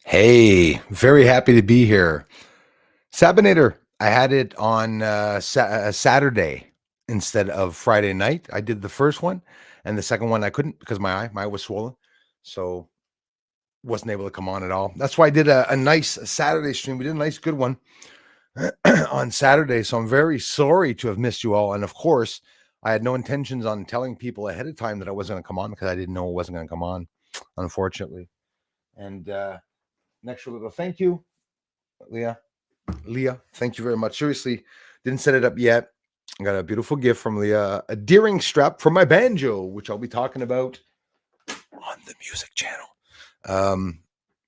Hey, very happy to be here. Sabinator, I had it on Saturday instead of Friday night. I did the first one, and the second one I couldn't because my eye was swollen, so wasn't able to come on at all. That's why I did a nice Saturday stream. We did a nice, good one on Saturday. So I'm very sorry to have missed you all. And of course, I had no intentions on telling people ahead of time that I wasn't going to come on because I didn't know it wasn't going to come on, unfortunately. And an extra little thank you, Leah, thank you very much. Seriously, didn't set it up yet. I got a beautiful gift from Leah, a Deering strap for my banjo, which I'll be talking about on the music channel.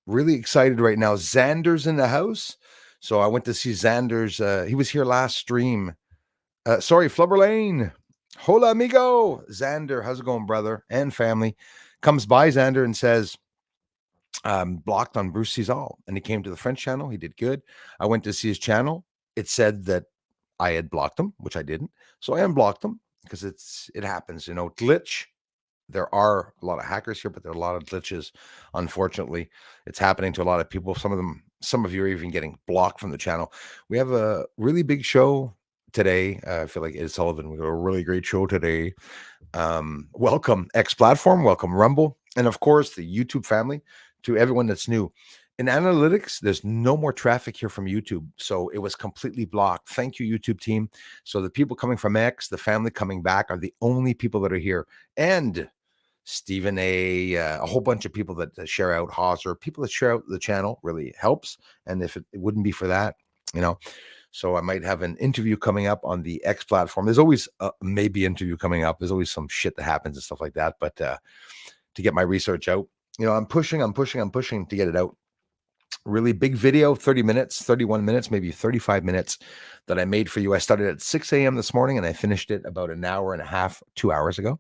Really excited right now. Xander's in the house. So I went to see Xander's. He was here last stream. Sorry, Flubber Lane. Hola, amigo. Xander, how's it going, brother and family? Comes by Xander and says, blocked on Bruce Cizal, and he came to the French channel. He did good. I went to see his channel. It said that I had blocked him, which I didn't. So I unblocked him because it happens, glitch. There are a lot of hackers here, but there are a lot of glitches. Unfortunately, it's happening to a lot of people. Some of you are even getting blocked from the channel. We have a really big show today. I feel like Ed Sullivan. We got a really great show today. Welcome X Platform, welcome Rumble, and of course the YouTube family. To everyone that's new in analytics, there's no more traffic here from YouTube, so it was completely blocked. Thank you, YouTube team. So the people coming from X, the family coming back, are the only people that are here, and Stephen a whole bunch of people that share out Hauser, people that share out the channel really helps. And if it wouldn't be for that, so I might have an interview coming up on the X platform. There's always maybe interview coming up. There's always some shit that happens and stuff like that. But to get my research out, I'm pushing to get it out. Really big video, 30 minutes, 31 minutes, maybe 35 minutes that I made for you. I started at 6 a.m. this morning and I finished it about an hour and a half, 2 hours ago.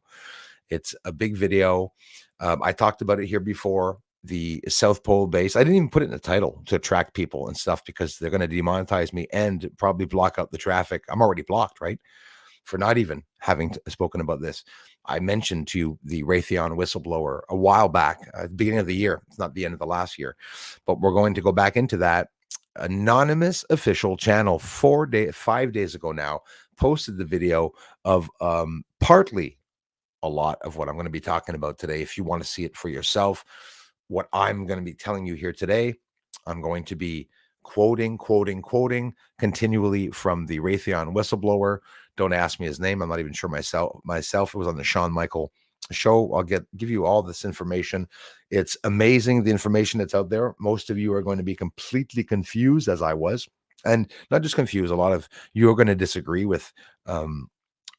It's a big video. I talked about it here before. The South Pole base. I didn't even put it in the title to attract people and stuff because they're going to demonetize me and probably block out the traffic. I'm already blocked, right? For not even having spoken about this. I mentioned to you the Raytheon whistleblower a while back, at the beginning of the year. It's not the end of the last year, but we're going to go back into that. Anonymous official channel 5 days ago now posted the video of partly a lot of what I'm going to be talking about today. If you want to see it for yourself, what I'm going to be telling you here today, I'm going to be quoting continually from the Raytheon whistleblower. Don't ask me his name. I'm not even sure myself. It was on the Shawn Michael show. I'll give you all this information. It's amazing, the information that's out there. Most of you are going to be completely confused, as I was, and not just confused. A lot of you are going to disagree with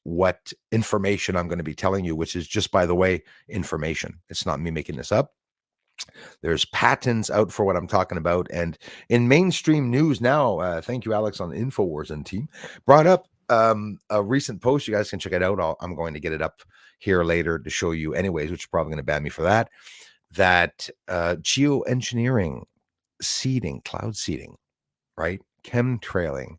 what information I'm going to be telling you, which is just, by the way, information. It's not me making this up. There's patents out for what I'm talking about. And in mainstream news now, thank you, Alex, on InfoWars and team, brought up a recent post. You guys can check it out. I'm going to get it up here later to show you anyways, which is probably going to ban me for that. That geoengineering, seeding, cloud seeding, right? Chemtrailing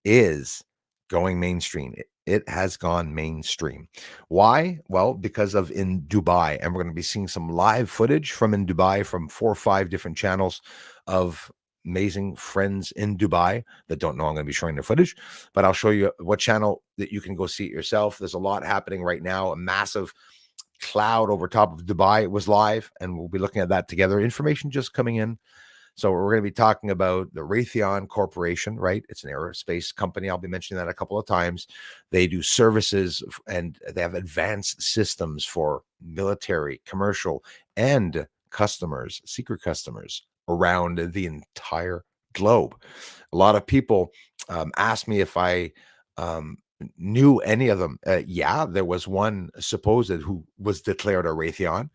is going mainstream. It has gone mainstream. Why? Well, because of in Dubai. And we're going to be seeing some live footage from in Dubai from 4 or 5 different channels of amazing friends in Dubai that don't know I'm going to be showing their footage. But I'll show you what channel that you can go see it yourself. There's a lot happening right now. A massive cloud over top of Dubai was live, and we'll be looking at that together. Information just coming in. So we're going to be talking about the Raytheon Corporation, right? It's an aerospace company. I'll be mentioning that a couple of times. They do services and they have advanced systems for military, commercial, and customers, secret customers around the entire globe. A lot of people ask me if I knew any of them. Yeah, there was one supposed who was declared a Raytheon.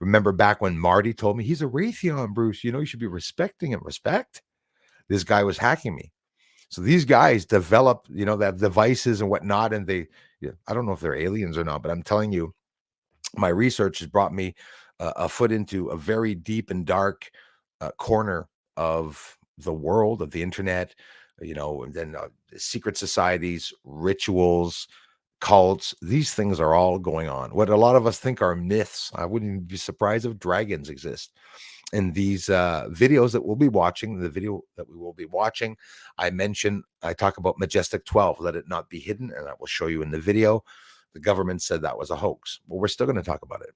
Remember back when Marty told me he's a Raytheon, Bruce, you should be respecting him. Respect? This guy was hacking me. So these guys develop, they have devices and whatnot. And I don't know if they're aliens or not, but I'm telling you, my research has brought me a foot into a very deep and dark corner of the world, of the internet, and then secret societies, rituals, cults. These things are all going on. What a lot of us think are myths. I wouldn't even be surprised if dragons exist. In these videos that we'll be watching, the video that we will be watching, I talk about Majestic 12, let it not be hidden, and I will show you in the video. The government said that was a hoax. Well, we're still going to talk about it.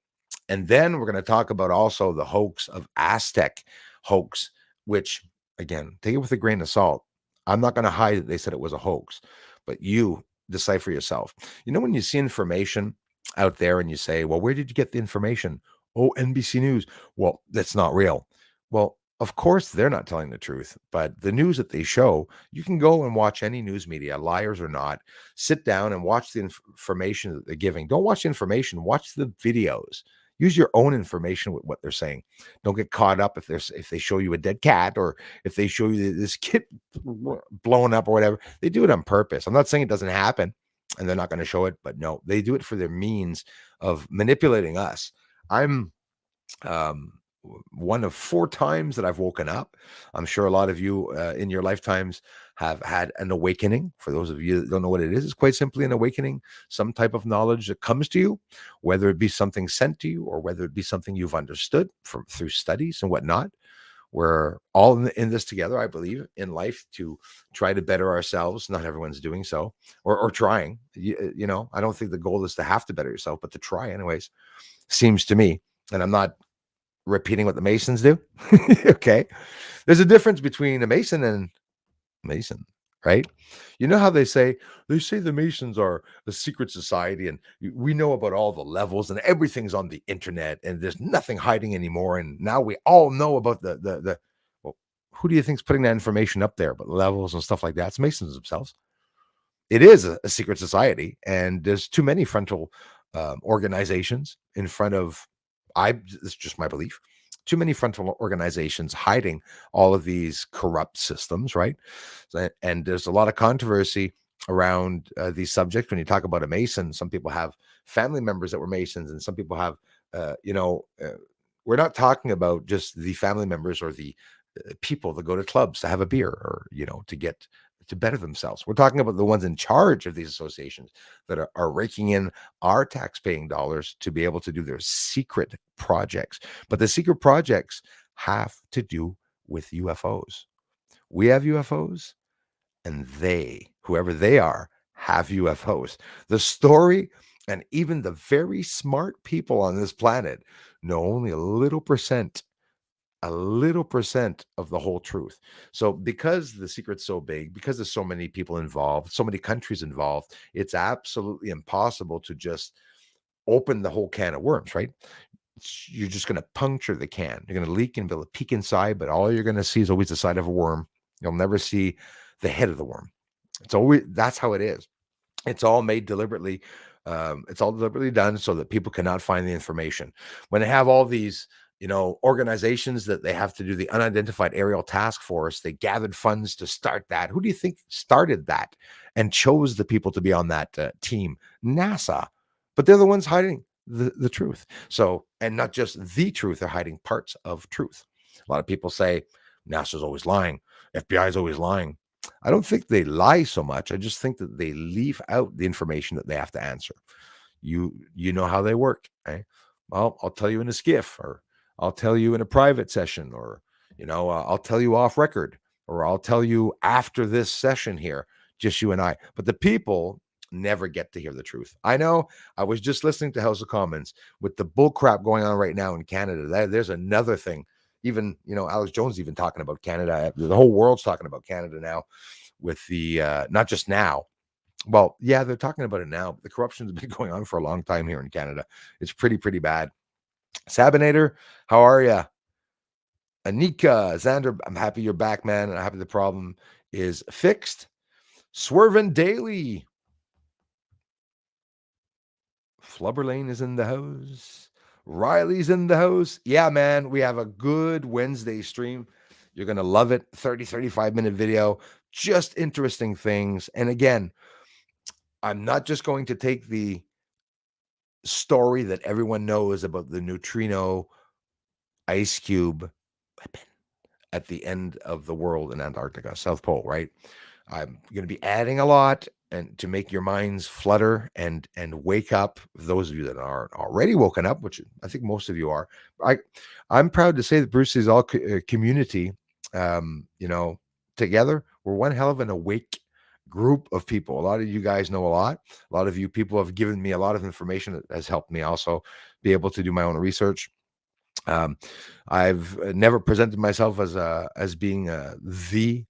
And then we're going to talk about also the hoax of Aztec hoax, which, again, take it with a grain of salt. I'm not going to hide that they said it was a hoax, but you decipher yourself. You know, when you see information out there and you say, well, where did you get the information? Oh, NBC News. Well, that's not real. Well, of course, they're not telling the truth, but the news that they show, you can go and watch any news media, liars or not, sit down and watch the information that they're giving. Don't watch the information, watch the videos. Use your own information with what they're saying. Don't get caught up if they show you a dead cat or if they show you this kid blowing up or whatever. They do it on purpose. I'm not saying it doesn't happen and they're not going to show it, but no, they do it for their means of manipulating us. I'm one of 4 times that I've woken up. I'm sure a lot of you in your lifetimes have had an awakening. For those of you that don't know what it is, it's quite simply an awakening, some type of knowledge that comes to you, whether it be something sent to you or whether it be something you've understood through studies and whatnot. We're all in this together, I believe, in life to try to better ourselves. Not everyone's doing so or trying. You know, I don't think the goal is to have to better yourself, but to try anyways, seems to me. And I'm not repeating what the Masons do. Okay. There's a difference between a Mason and Mason, right? You know how they say the Masons are a secret society and we know about all the levels and everything's on the internet and there's nothing hiding anymore. And now we all know about the well, who do you think's putting that information up there, but levels and stuff like that? It's Masons themselves. It is a secret society, and there's too many frontal organizations in front of. It's just my belief. Too many frontal organizations hiding all of these corrupt systems, right? And there's a lot of controversy around these subjects. When you talk about a Mason, some people have family members that were Masons, and some people have, we're not talking about just the family members or the people that go to clubs to have a beer or, to get to better themselves. We're talking about the ones in charge of these associations that are raking in our tax-paying dollars to be able to do their secret projects. But the secret projects have to do with UFOs. We have UFOs, and they, whoever they are, have UFOs. The story, and even the very smart people on this planet know only a little percent of the whole truth. So because the secret's so big, because there's so many people involved, so many countries involved, it's absolutely impossible to just open the whole can of worms, right? You're just going to puncture the can. You're going to leak and be able to peek inside, but all you're going to see is always the side of a worm. You'll never see the head of the worm. That's how it is. It's all made deliberately. It's all deliberately done so that people cannot find the information. When they have all these organizations that they have to do the unidentified aerial task force, they gathered funds to start that. Who do you think started that and chose the people to be on that team? NASA. But they're the ones hiding the truth. So, and not just the truth, they're hiding parts of truth. A lot of people say NASA's always lying, FBI is always lying. I don't think they lie so much. I just think that they leave out the information that they have to answer. You know how they work, eh? Well, I'll tell you in a skiff, or I'll tell you in a private session, or I'll tell you off record, or I'll tell you after this session here, just you and I. But the people never get to hear the truth. I know. I was just listening to House of Commons with the bull crap going on right now in Canada. There's another thing. Even Alex Jones even talking about Canada. The whole world's talking about Canada now, with the not just now. Well, yeah, they're talking about it now, but the corruption's been going on for a long time here in Canada. It's pretty bad. Sabinator, how are you? Anika, Xander, I'm happy you're back, man, and I'm happy the problem is fixed. Swervin' Daily. Flubberlane is in the house. Riley's in the house. Yeah, man, we have a good Wednesday stream. You're going to love it. 35-minute video. Just interesting things. And again, I'm not just going to take the story that everyone knows about the neutrino ice cube weapon at the end of the world in Antarctica, South Pole, right? I'm going to be adding a lot. and to make your minds flutter and wake up. Those of you that aren't already woken up, which I think most of you are, I'm proud to say that Bruce is all community, you know, together. We're one hell of an awake group of people. A lot of you guys know a lot. A lot of you people have given me a lot of information that has helped me also be able to do my own research. I've never presented myself as being the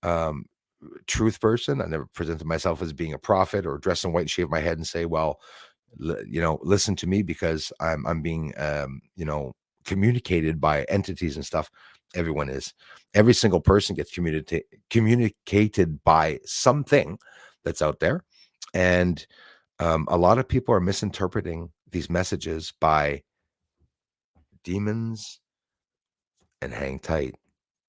um, truth person. I never presented myself as being a prophet or dress in white and shave my head and say, well, you know, listen to me because I'm being, you know, communicated by entities and stuff. Everyone is. Every single person gets communicated by something that's out there. And a lot of people are misinterpreting these messages by demons, and hang tight.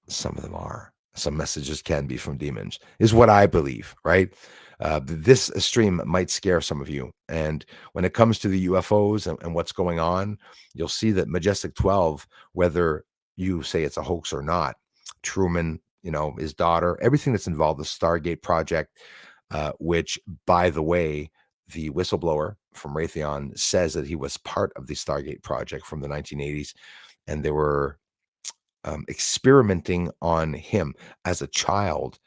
Some of them are. Some messages can be from demons, is what I believe, right? This stream might scare some of you. And when it comes to the UFOs and what's going on, you'll see that Majestic 12, whether you say it's a hoax or not, Truman, you know, his daughter, everything that's involved, the Stargate project, which, by the way, the whistleblower from Raytheon says that he was part of the Stargate project from the 1980s, and they were experimenting on him as a child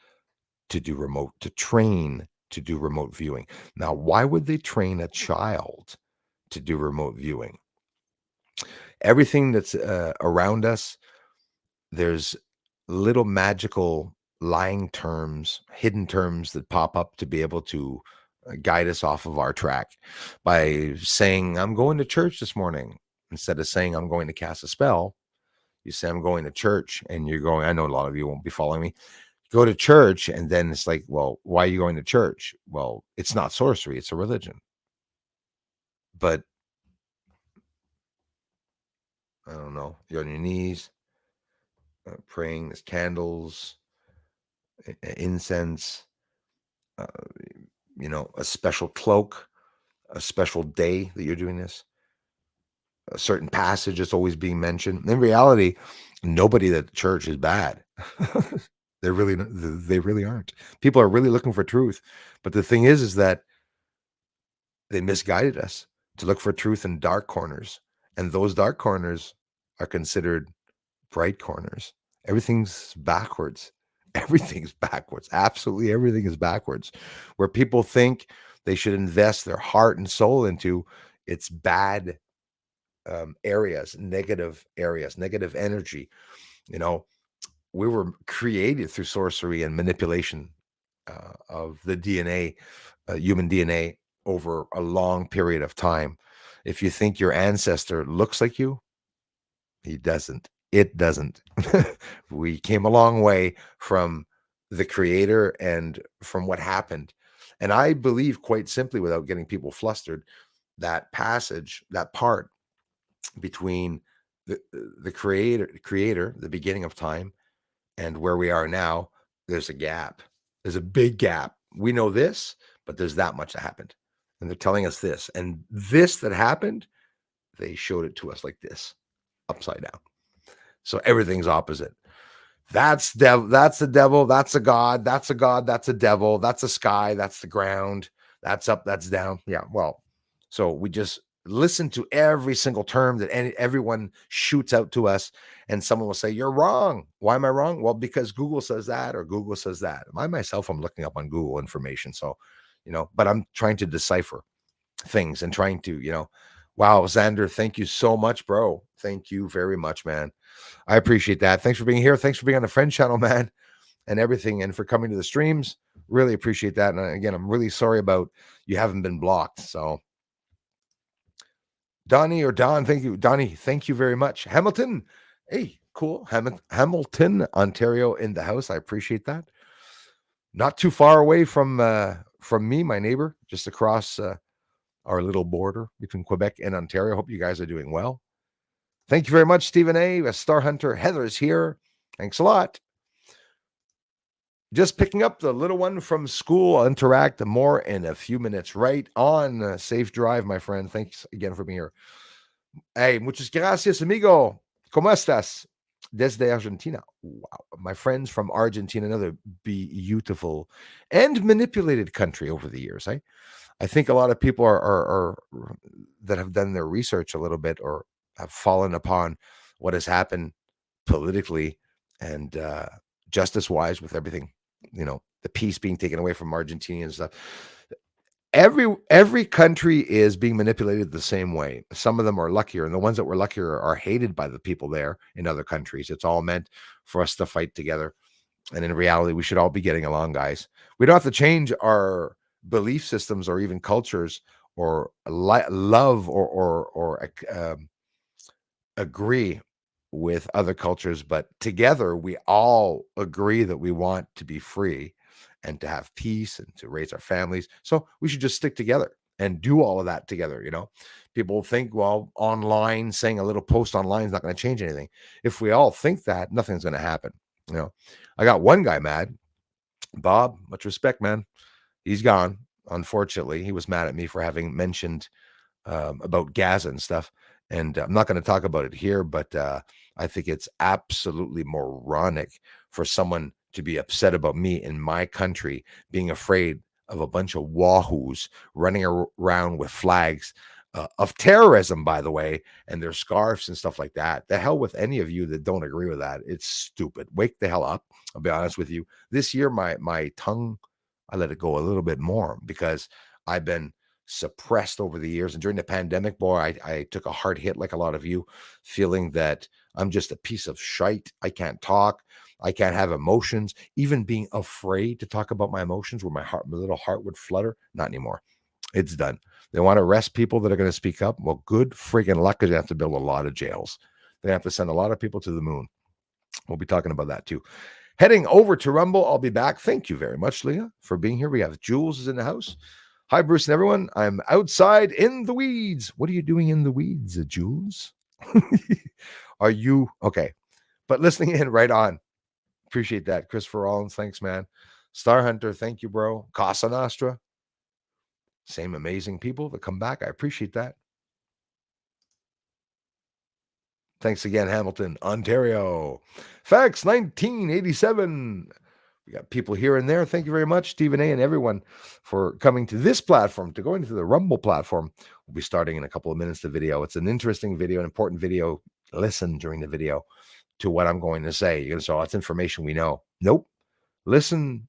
to train to do remote viewing. Now, why would they train a child to do remote viewing? Everything that's around us, there's little magical lying terms, hidden terms that pop up to be able to guide us off of our track by saying, I'm going to church this morning, instead of saying, I'm going to cast a spell. You say, I'm going to church, and you're going, I know a lot of you won't be following me. Go to church, and then it's like, well, why are you going to church? Well, it's not sorcery, it's a religion. But I don't know, you're on your knees, praying, there's candles, incense, uh, you know, a special cloak, a special day that you're doing this. A certain passage is always being mentioned. In reality, nobody at the church is bad. They really aren't. People are really looking for truth. But the thing is that they misguided us to look for truth in dark corners. And those dark corners are considered bright corners. Everything's backwards. Everything's backwards. Absolutely everything is backwards. Where people think they should invest their heart and soul into, it's bad areas, negative energy. You know, we were created through sorcery and manipulation of the DNA, human DNA, over a long period of time. If you think your ancestor looks like you, he doesn't. It doesn't. We came a long way from the creator and from what happened. And I believe, quite simply, without getting people flustered, that passage, that part between the creator, the beginning of time, and where we are now, there's a gap. There's a big gap. We know this, but there's that much that happened. And they're telling us this. And this that happened, they showed it to us like this, upside down. So everything's opposite. That's devil, that's the devil, that's a god, that's a god, that's a devil, that's a sky, that's the ground, that's up, that's down. Yeah, well, so we just listen to every single term that everyone shoots out to us, and someone will say, you're wrong. Why am I wrong? Well, because Google says that, or Google says that. I myself, I'm looking up on Google information. So, you know, but I'm trying to decipher things and trying to, you know, wow, Xander, thank you so much, bro. Thank you very much, man. I appreciate that. Thanks for being here. Thanks for being on the friend channel, man, and everything, and for coming to the streams. Really appreciate that. And again, I'm really sorry about you haven't been blocked. So Donnie or Don, thank you. Donnie, thank you very much. Hamilton, hey, cool. Hamilton, Ontario in the house. I appreciate that. Not too far away from me, my neighbor, just across our little border between Quebec and Ontario. Hope you guys are doing well. Thank you very much, Stephen A. Star Hunter Heather's here. Thanks a lot. Just picking up the little one from school. I'll interact more in a few minutes. Right on. Safe drive, my friend. Thanks again for being here. Hey, muchas gracias, amigo. ¿Cómo estás? Desde Argentina. Wow. My friends from Argentina, another beautiful and manipulated country over the years. I think a lot of people are that have done their research a little bit or have fallen upon what has happened politically and justice wise with everything, the peace being taken away from Argentina and stuff. Every country is being manipulated the same way. Some of them are luckier, and the ones that were luckier are hated by the people there in other countries. It's all meant for us to fight together. And in reality, we should all be getting along, guys. We don't have to change our belief systems or even cultures or love or agree with other cultures, but together we all agree that we want to be free and to have peace and to raise our families. So we should just stick together and do all of that together. People think, well, online, saying a little post online is not going to change anything. If we all think that, nothing's going to happen. I got one guy mad. Bob, much respect, man. He's gone. Unfortunately, he was mad at me for having mentioned about Gaza and stuff. And I'm not going to talk about it here, but I think it's absolutely moronic for someone to be upset about me in my country being afraid of a bunch of wahoos running around with flags of terrorism, by the way, and their scarves and stuff like that. The hell with any of you that don't agree with that. It's stupid. Wake the hell up. I'll be honest with you. This year, my tongue, I let it go a little bit more because I've been suppressed over the years. And during the pandemic, boy, I took a hard hit like a lot of you, feeling that I'm just a piece of shite. I can't talk. I can't have emotions. Even being afraid to talk about my emotions where my little heart would flutter. Not anymore. It's done. They want to arrest people that are going to speak up. Well, good friggin' luck, because they have to build a lot of jails. They have to send a lot of people to the moon. We'll be talking about that too. Heading over to Rumble, I'll be back. Thank you very much, Leah, for being here. We have Jules is in the house. Hi, Bruce and everyone. I'm outside in the weeds. What are you doing in the weeds, Jules? Are you okay? But listening in right on. Appreciate that. Christopher Rollins, thanks, man. Star Hunter, thank you, bro. Casa Nostra. Same amazing people that come back. I appreciate that. Thanks again, Hamilton, Ontario. Facts 1987. We got people here and there. Thank you very much, Stephen A. and everyone, for coming to this platform, to going to the Rumble platform. We'll be starting in a couple of minutes the video. It's an interesting video, an important video. Listen during the video to what I'm going to say. You're going to say, oh, that's information we know. Nope. Listen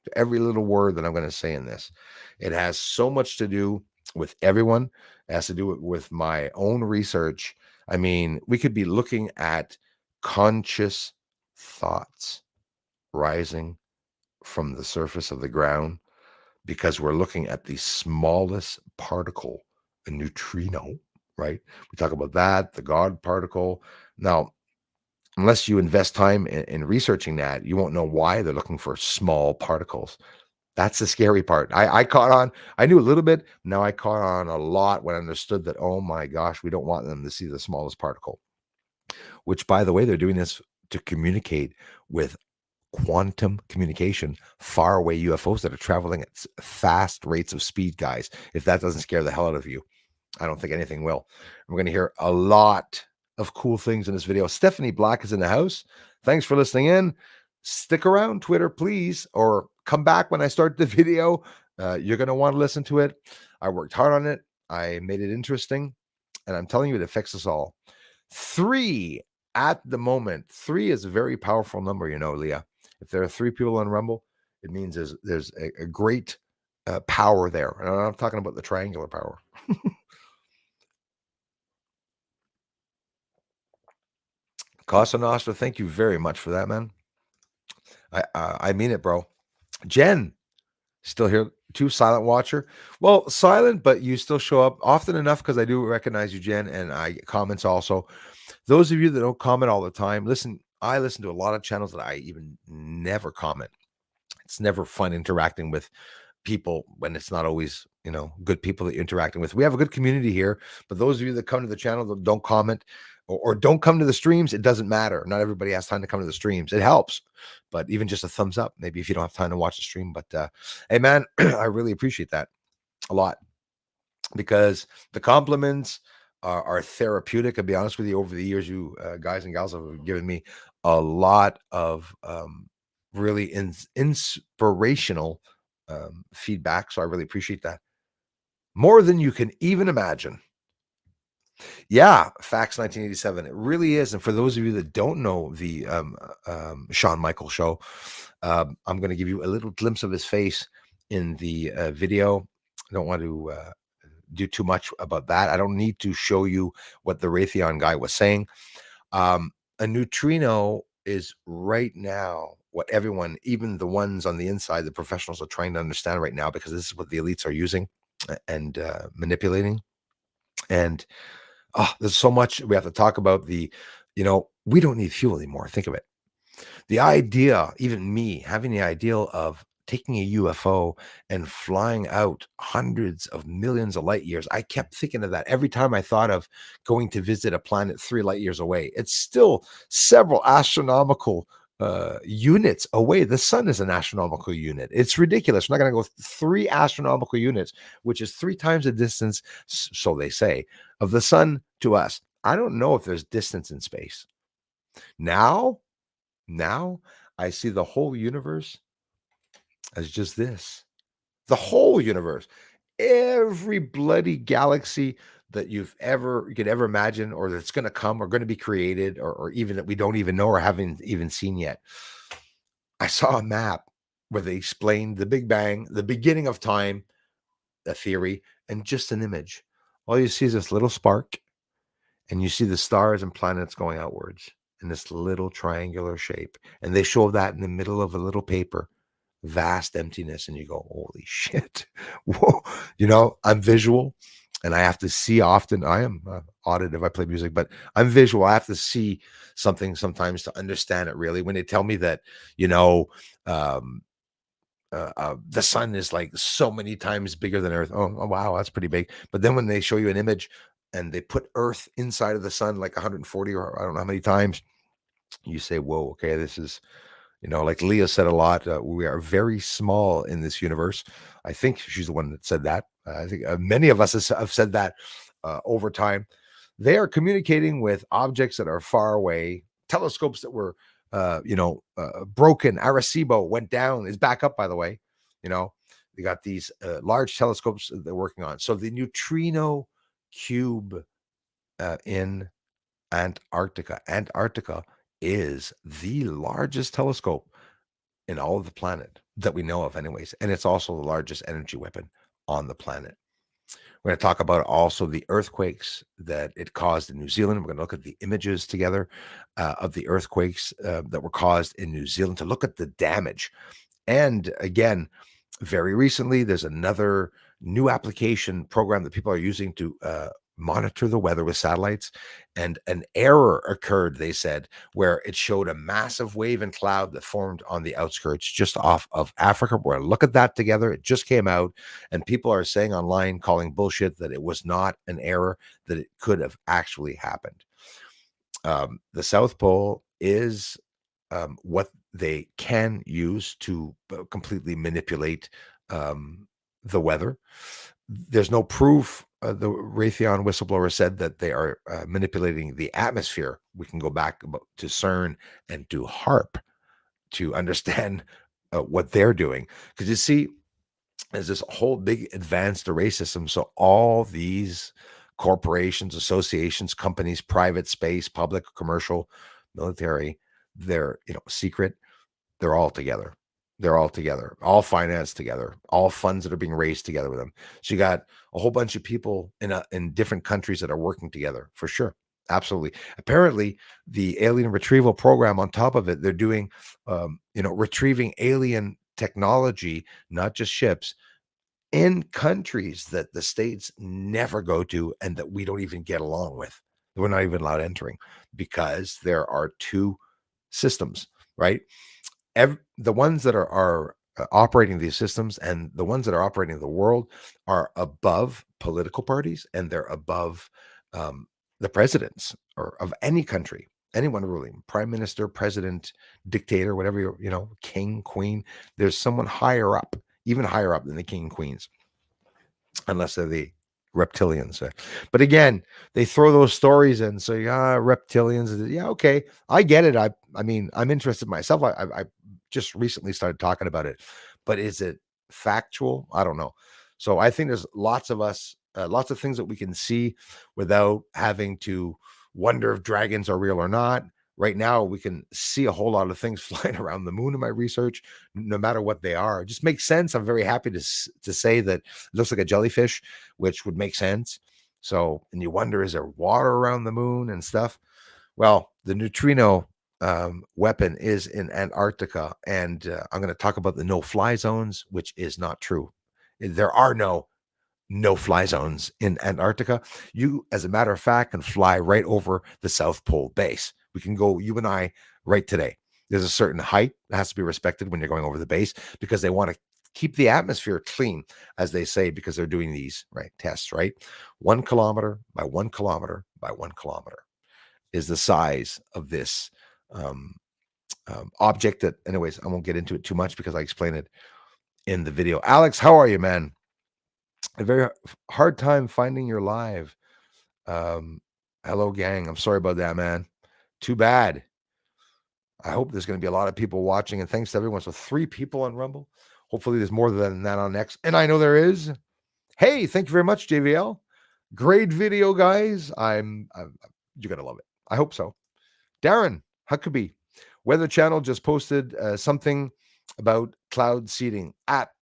to every little word that I'm going to say in this. It has so much to do with everyone. It has to do with my own research. I mean, we could be looking at conscious thoughts rising from the surface of the ground because we're looking at the smallest particle, a neutrino, right? We talk about that, the God particle. Now, unless you invest time in researching that, you won't know why they're looking for small particles. That's the scary part. I caught on. I knew a little bit. Now I caught on a lot when I understood that, oh my gosh, we don't want them to see the smallest particle. Which, by the way, they're doing this to communicate with quantum communication, far away UFOs that are traveling at fast rates of speed, guys. If that doesn't scare the hell out of you, I don't think anything will. We're going to hear a lot of cool things in this video. Stephanie Black is in the house. Thanks for listening in. Stick around, Twitter, please, or come back when I start the video. You're going to want to listen to it. I worked hard on it. I made it interesting, and I'm telling you, it affects us all. 3 at the moment. 3 is a very powerful number, Leah. If there are 3 people on Rumble, it means there's a great power there. And I'm not talking about the triangular power. Casa Nostra, thank you very much for that, man. I mean it, bro. Jen, still here too, silent watcher. Well, silent, but you still show up often enough because I do recognize you, Jen, and I get comments also. Those of you that don't comment all the time, listen, I listen to a lot of channels that I even never comment. It's never fun interacting with people when it's not always, good people that you're interacting with. We have a good community here, but those of you that come to the channel that don't comment or don't come to the streams, it doesn't matter. Not everybody has time to come to the streams. It helps, but even just a thumbs up, maybe if you don't have time to watch the stream. But hey, man, I really appreciate that a lot because the compliments, are therapeutic. I'll be honest with you, over the years, you guys and gals have given me a lot of really inspirational feedback. So I really appreciate that. More than you can even imagine. Yeah, Facts 1987. It really is. And for those of you that don't know the Shawn Michaels show, I'm going to give you a little glimpse of his face in the video. I don't want to do too much about that. I don't need to show you what the Raytheon guy was saying. A neutrino is right now what everyone, even the ones on the inside, the professionals, are trying to understand right now, because this is what the elites are using and manipulating. And there's so much we have to talk about. We don't need fuel anymore. Think of it. The idea, even me having the ideal of taking a UFO and flying out hundreds of millions of light years, I kept thinking of that every time I thought of going to visit a planet 3 light years away. It's still several astronomical units away. The sun is an astronomical unit. It's ridiculous. We're not going to go 3 astronomical units, which is 3 times the distance, so they say, of the sun to us. I don't know if there's distance in space. Now I see the whole universe as just this. The whole universe. Every bloody galaxy that you could ever imagine, or that's going to come, or going to be created, or even that we don't even know or haven't even seen yet. I saw a map where they explained the Big Bang, the beginning of time, a theory, and just an image. All you see is this little spark, and you see the stars and planets going outwards in this little triangular shape. And they show that in the middle of a little paper, vast emptiness. And you go, holy shit. Whoa. I'm visual, and I have to see often. I am auditive. I play music, but I'm visual. I have to see something sometimes to understand it really. When they tell me that, the sun is like so many times bigger than Earth. Oh, wow, that's pretty big. But then when they show you an image and they put Earth inside of the sun like 140 or I don't know how many times, you say, whoa, okay, this is, like Leah said a lot, we are very small in this universe. I think she's the one that said that. I think many of us have said that over time. They are communicating with objects that are far away, telescopes that were broken. Arecibo went down, is back up, by the way. They got these large telescopes that they're working on. So the Neutrino Cube in Antarctica is the largest telescope in all of the planet that we know of anyways. And it's also the largest energy weapon on the planet. We're going to talk about also the earthquakes that it caused in New Zealand. We're going to look at the images together of the earthquakes that were caused in New Zealand to look at the damage. And again, very recently, there's another new application program that people are using to monitor the weather with satellites. And an error occurred, they said, where it showed a massive wave and cloud that formed on the outskirts just off of Africa. We're going to look at that together. It just came out, and people are saying online, calling bullshit, that it was not an error, that it could have actually happened. The South Pole is what they can use to completely manipulate the weather. There's no proof. The Raytheon whistleblower said that they are manipulating the atmosphere. We can go back to CERN and to HARP to understand what they're doing. Because you see, there's this whole big advanced array system. So all these corporations, associations, companies, private space, public, commercial, military, they're secret, they're all together. They're all together, all financed together, all funds that are being raised together with them. So you got a whole bunch of people in different countries that are working together, for sure. Absolutely. Apparently, the alien retrieval program, on top of it, they're doing, retrieving alien technology, not just ships, in countries that the states never go to and that we don't even get along with. We're not even allowed entering because there are 2 systems, right? The ones that are operating these systems and the ones that are operating the world are above political parties, and they're above the presidents or of any country, anyone ruling, prime minister, president, dictator, whatever, king, queen. There's someone higher up, even higher up than the king and queens, unless they're the reptilians. But again, they throw those stories in. So yeah, reptilians. Yeah, okay, I get it. I mean, I'm interested myself. I just recently started talking about it, but is it factual? I don't know. So I think there's lots of things that we can see without having to wonder if dragons are real or not. Right now, we can see a whole lot of things flying around the moon in my research, no matter what they are. It just makes sense. I'm very happy to say that it looks like a jellyfish, which would make sense. So, and you wonder, is there water around the moon and stuff? Well, the neutrino weapon is in Antarctica, and I'm going to talk about the no-fly zones, which is not true. There are no-fly zones in Antarctica. You, as a matter of fact, can fly right over the South Pole base. We can go, you and I, right today. There's a certain height that has to be respected when you're going over the base because they want to keep the atmosphere clean, as they say, because they're doing these tests, right? 1 kilometer by 1 kilometer by 1 kilometer is the size of this object that, anyways, I won't get into it too much because I explain it in the video. Alex, how are you, man? A very hard time finding your live. Hello, gang. I'm sorry about that, man. Too bad. I hope there's going to be a lot of people watching, and thanks to everyone. So 3 people on Rumble. Hopefully there's more than that on X. And I know there is. Hey, thank you very much, JVL. Great video, guys. I'm you're going to love it. I hope so. Darren Huckabee, Weather Channel just posted something about cloud seeding.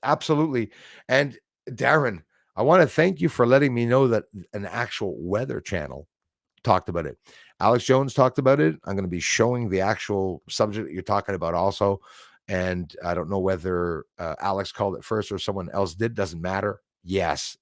Absolutely. And Darren, I want to thank you for letting me know that an actual Weather Channel talked about it. Alex Jones talked about it. I'm going to be showing the actual subject that you're talking about also. And I don't know whether Alex called it first or someone else did. Doesn't matter. Yes,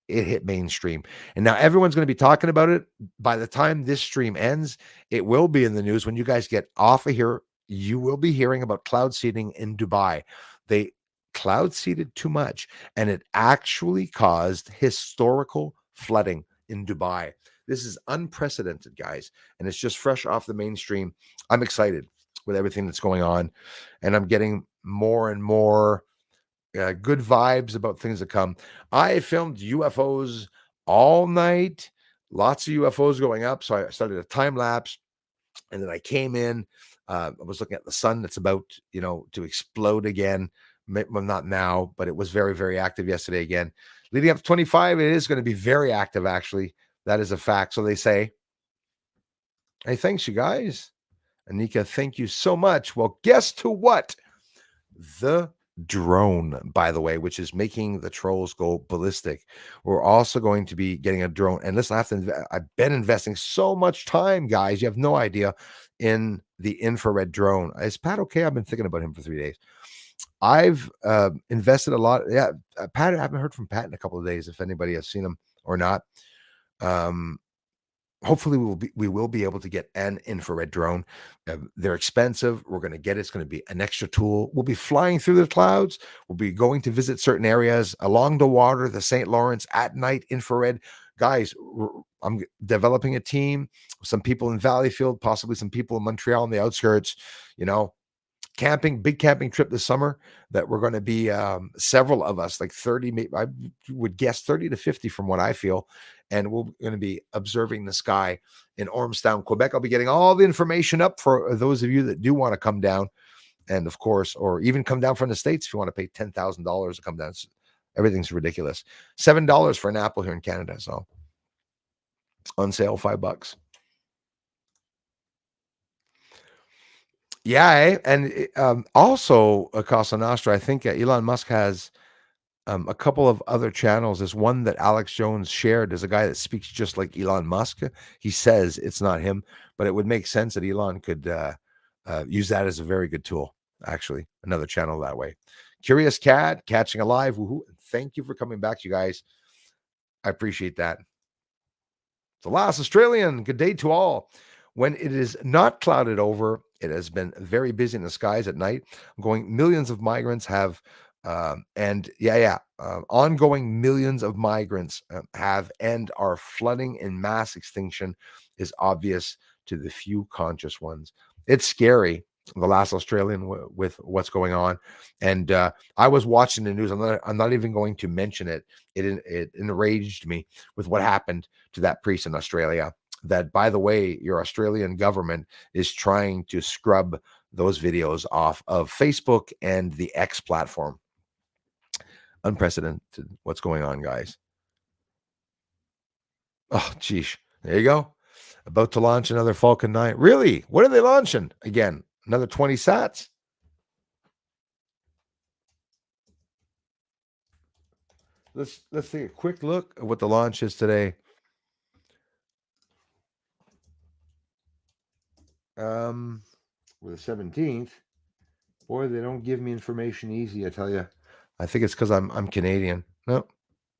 it hit mainstream. And now everyone's going to be talking about it. By the time this stream ends, it will be in the news. When you guys get off of here, you will be hearing about cloud seeding in Dubai. They cloud seeded too much, and it actually caused historical flooding in Dubai. This is unprecedented, guys, and it's just fresh off the mainstream. I'm excited with everything that's going on, and I'm getting more and more good vibes about things to come. I filmed UFOs all night, lots of UFOs going up. So I started a time lapse, and then I came in. I was looking at the sun that's about, to explode again. Well, not now, but it was very, very active yesterday again. Leading up to 25, it is going to be very active, actually. That is a fact. So they say. Hey, thanks, you guys. Anika, thank you so much. Well, guess to what? The drone, by the way, which is making the trolls go ballistic. We're also going to be getting a drone. And listen, I've been investing so much time, guys. You have no idea, in the infrared drone. Is Pat okay? I've been thinking about him for 3 days. I've invested a lot. Yeah, Pat, I haven't heard from Pat in a couple of days, if anybody has seen him or not. Hopefully we will be able to get an infrared drone. They're expensive. We're going to get it. It's going to be an extra tool. We'll be flying through the clouds. We'll be going to visit certain areas along the water, the St. Lawrence at night, infrared. Guys, I'm developing a team. Some people in Valleyfield, possibly some people in Montreal on the outskirts, camping, big camping trip this summer that we're going to be several of us, like 30, I would guess 30 to 50 from what I feel. And we're going to be observing the sky in Ormstown, Quebec. I'll be getting all the information up for those of you that do want to come down. And of course, or even come down from the States if you want to pay $10,000 to come down. Everything's ridiculous. $7 for an apple here in Canada. So on sale, $5. Yeah, and also Casa Nostra, I think Elon Musk has a couple of other channels. There's one that Alex Jones shared. There's a guy that speaks just like Elon Musk. He says it's not him, but it would make sense that Elon could use that as a very good tool, actually. Another channel that way. Curious Cat, Catching Alive. Woohoo. Thank you for coming back, you guys. I appreciate that. The Last Australian, good day to all. When it is not clouded over, it has been very busy in the skies at night. Millions of migrants have, ongoing millions of migrants have and are flooding in mass extinction is obvious to the few conscious ones. It's scary. the last Australian with what's going on. And I was watching the news. I'm not even going to mention it. It enraged me with what happened to that priest in Australia. That, by the way, your Australian government is trying to scrub those videos off of Facebook and the X platform. Unprecedented what's going on, guys. Oh, geez. There you go. About to launch another Falcon 9. Really? What are they launching? Again, another 20 sats? Let's take a quick look at what the launch is today. With the 17th. Boy, they don't give me information easy, I tell you. I think it's because I'm Canadian. No,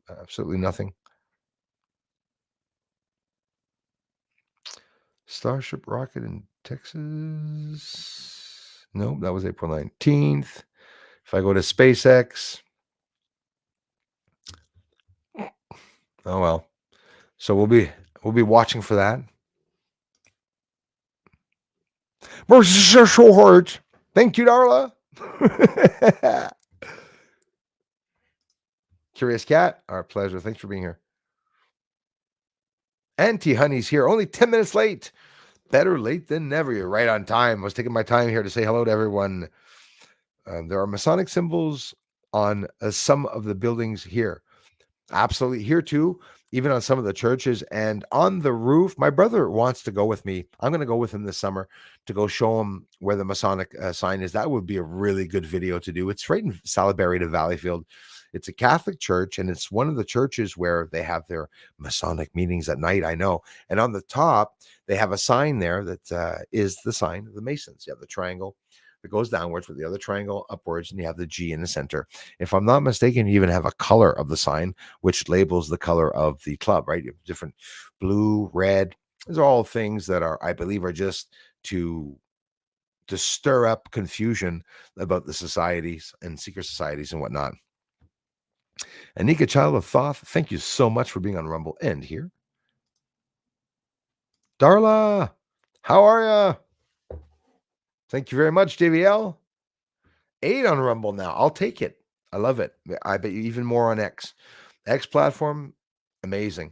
absolutely nothing. Starship rocket in Texas. No, that was April 19th. If I go to SpaceX. Oh well. So we'll be watching for that. Thank you, Darla. Curious Cat, our pleasure. Thanks for being here. Auntie Honey's here, only 10 minutes late. Better late than never. You're right on time. I was taking my time here to say hello to everyone. There are Masonic symbols on some of the buildings here. Absolutely. Here too, even on some of the churches and on the roof. My brother wants to go with me. I'm going to go with him this summer to go show him where the Masonic sign is. That would be a really good video to do. It's right in Salaberry to Valleyfield. It's a Catholic church, and it's one of the churches where they have their Masonic meetings at night, I know. And on the top, they have a sign there that is the sign of the Masons. You have the triangle that goes downwards with the other triangle upwards, and you have the G in the center. If I'm not mistaken, you even have a color of the sign, which labels the color of the club, right? You have different blue, red. These are all things that are, I believe, are just to stir up confusion about the societies and secret societies and whatnot. Anika Child of Thoth, thank you so much for being on Rumble and here. Darla, how are ya? Thank you very much, JVL. 8 on Rumble now. I'll take it. I love it. I bet you even more on X. X platform, amazing.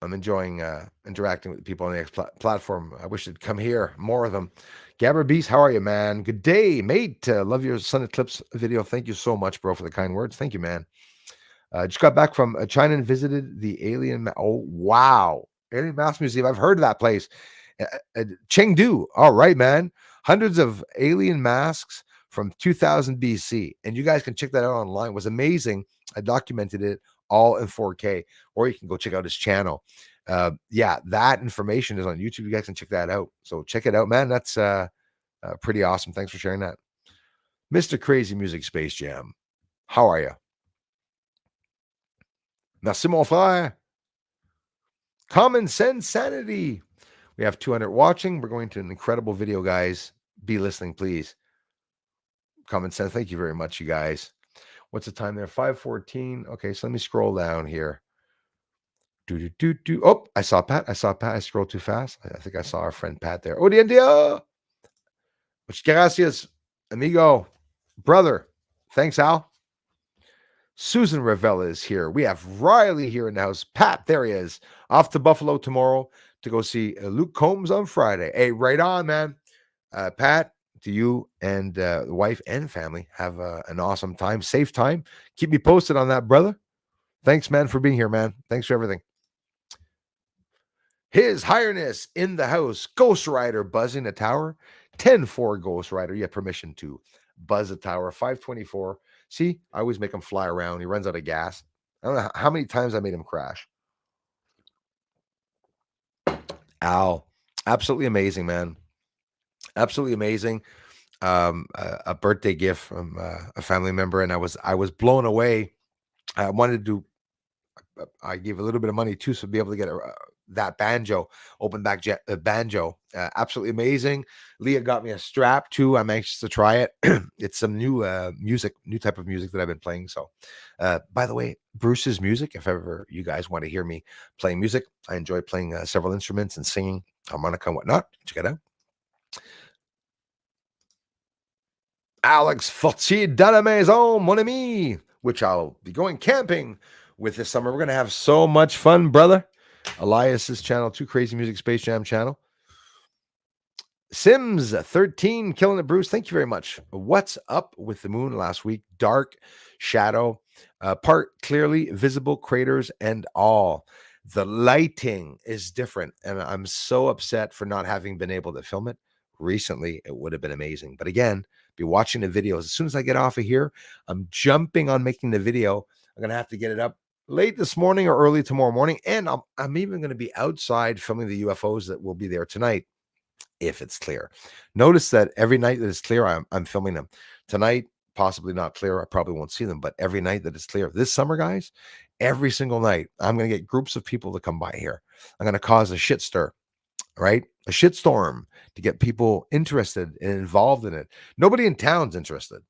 I'm enjoying interacting with the people on the X platform. I wish they'd come here, more of them. Gabber Beast, how are you, man? Good day, mate. Love your sun eclipse video. Thank you so much, bro, for the kind words. Thank you, man. Just got back from China and visited the Alien. Oh, wow. Alien Mass Museum. I've heard of that place. Chengdu. All right, man. Hundreds of alien masks from 2000 BC. And you guys can check that out online. It was amazing. I documented it all in 4K, or you can go check out his channel. Yeah, that information is on YouTube. You guys can check that out. So check it out, man. That's pretty awesome. Thanks for sharing that. Mr. Crazy Music Space Jam. How are you? Merci, mon frère. Common Sense Sanity. We have 200 watching. We're going to an incredible video, guys. Be listening, please. Common Sense. Thank you very much, you guys. What's the time there? 5:14. Okay, so let me scroll down here. Oh, I saw Pat. I scrolled too fast. I think I saw our friend Pat there. Oh, the India. Muchas gracias, amigo. Brother. Thanks, Al. Susan Revella is here. We have Riley here in the house. Pat, there he is. Off to Buffalo tomorrow to go see Luke Combs on Friday. Hey, right on, man. Pat, to you and the wife and family, have an awesome time. Safe time. Keep me posted on that, brother. Thanks, man, for being here, man. Thanks for everything. His Highness in the house. Ghost Rider buzzing a tower. 10-4 Ghost Rider. You have permission to buzz a tower. 524. See, I always make him fly around. He runs out of gas. I don't know how many times I made him crash. Al, absolutely amazing, man. Absolutely amazing. A birthday gift from a family member, and I was blown away. I wanted to. I gave a little bit of money too, so be able to get that banjo, open back banjo. Absolutely amazing. Leah got me a strap too. I'm anxious to try it. It's some new music, new type of music that I've been playing. So, by the way, Bruce's music. If ever you guys want to hear me playing music, I enjoy playing several instruments and singing, harmonica and whatnot. Check it out. Alex Fortier dans la maison, mon ami, which I'll be going camping with this summer. We're going to have so much fun, brother. Elias's channel, Too Crazy Music Space Jam channel. Sims 13, killing it, Bruce. Thank you very much. What's up with the moon last week? Dark, shadow, part clearly visible craters and all. The lighting is different, and I'm so upset for not having been able to film it recently. It would have been amazing. But again, be watching the videos. As soon as I get off of here, I'm jumping on making the video. I'm going to have to get it up late this morning or early tomorrow morning. And I'm even going to be outside filming the UFOs that will be there tonight, if it's clear. Notice that every night that it's clear, I'm filming them. Tonight, possibly not clear. I probably won't see them, but every night that it's clear. This summer, guys, every single night, I'm going to get groups of people to come by here. I'm going to cause a shit stir, right? A shit storm to get people interested and involved in it. Nobody in town's interested.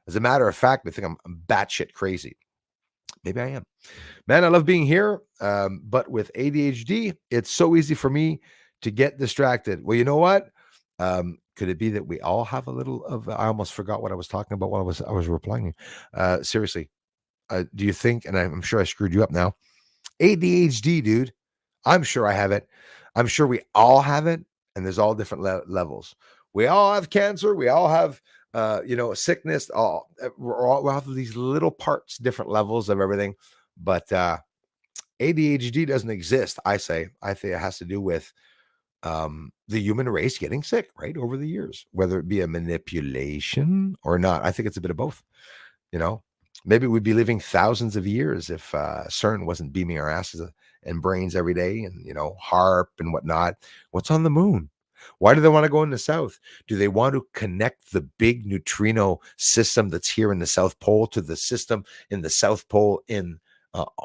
As a matter of fact, they think I'm batshit crazy. Maybe I am. Man, I love being here, but with ADHD, it's so easy for me to get distracted. Well, you know what? Could it be that we all have a little of? I almost forgot what I was talking about while I was replying. Seriously, do you think? And I'm sure I screwed you up now. ADHD, dude. I'm sure I have it. I'm sure we all have it, and there's all different levels. We all have cancer. We all have, sickness. We have these little parts, different levels of everything. But ADHD doesn't exist. I think it has to do with the human race getting sick, right, over the years, whether it be a manipulation or not. I think it's a bit of both. Maybe we'd be living thousands of years if CERN wasn't beaming our asses and brains every day, and HARP and whatnot. What's on the moon? Why do they want to go in the south? Do they want to connect the big neutrino system that's here in the South Pole to the system in the South Pole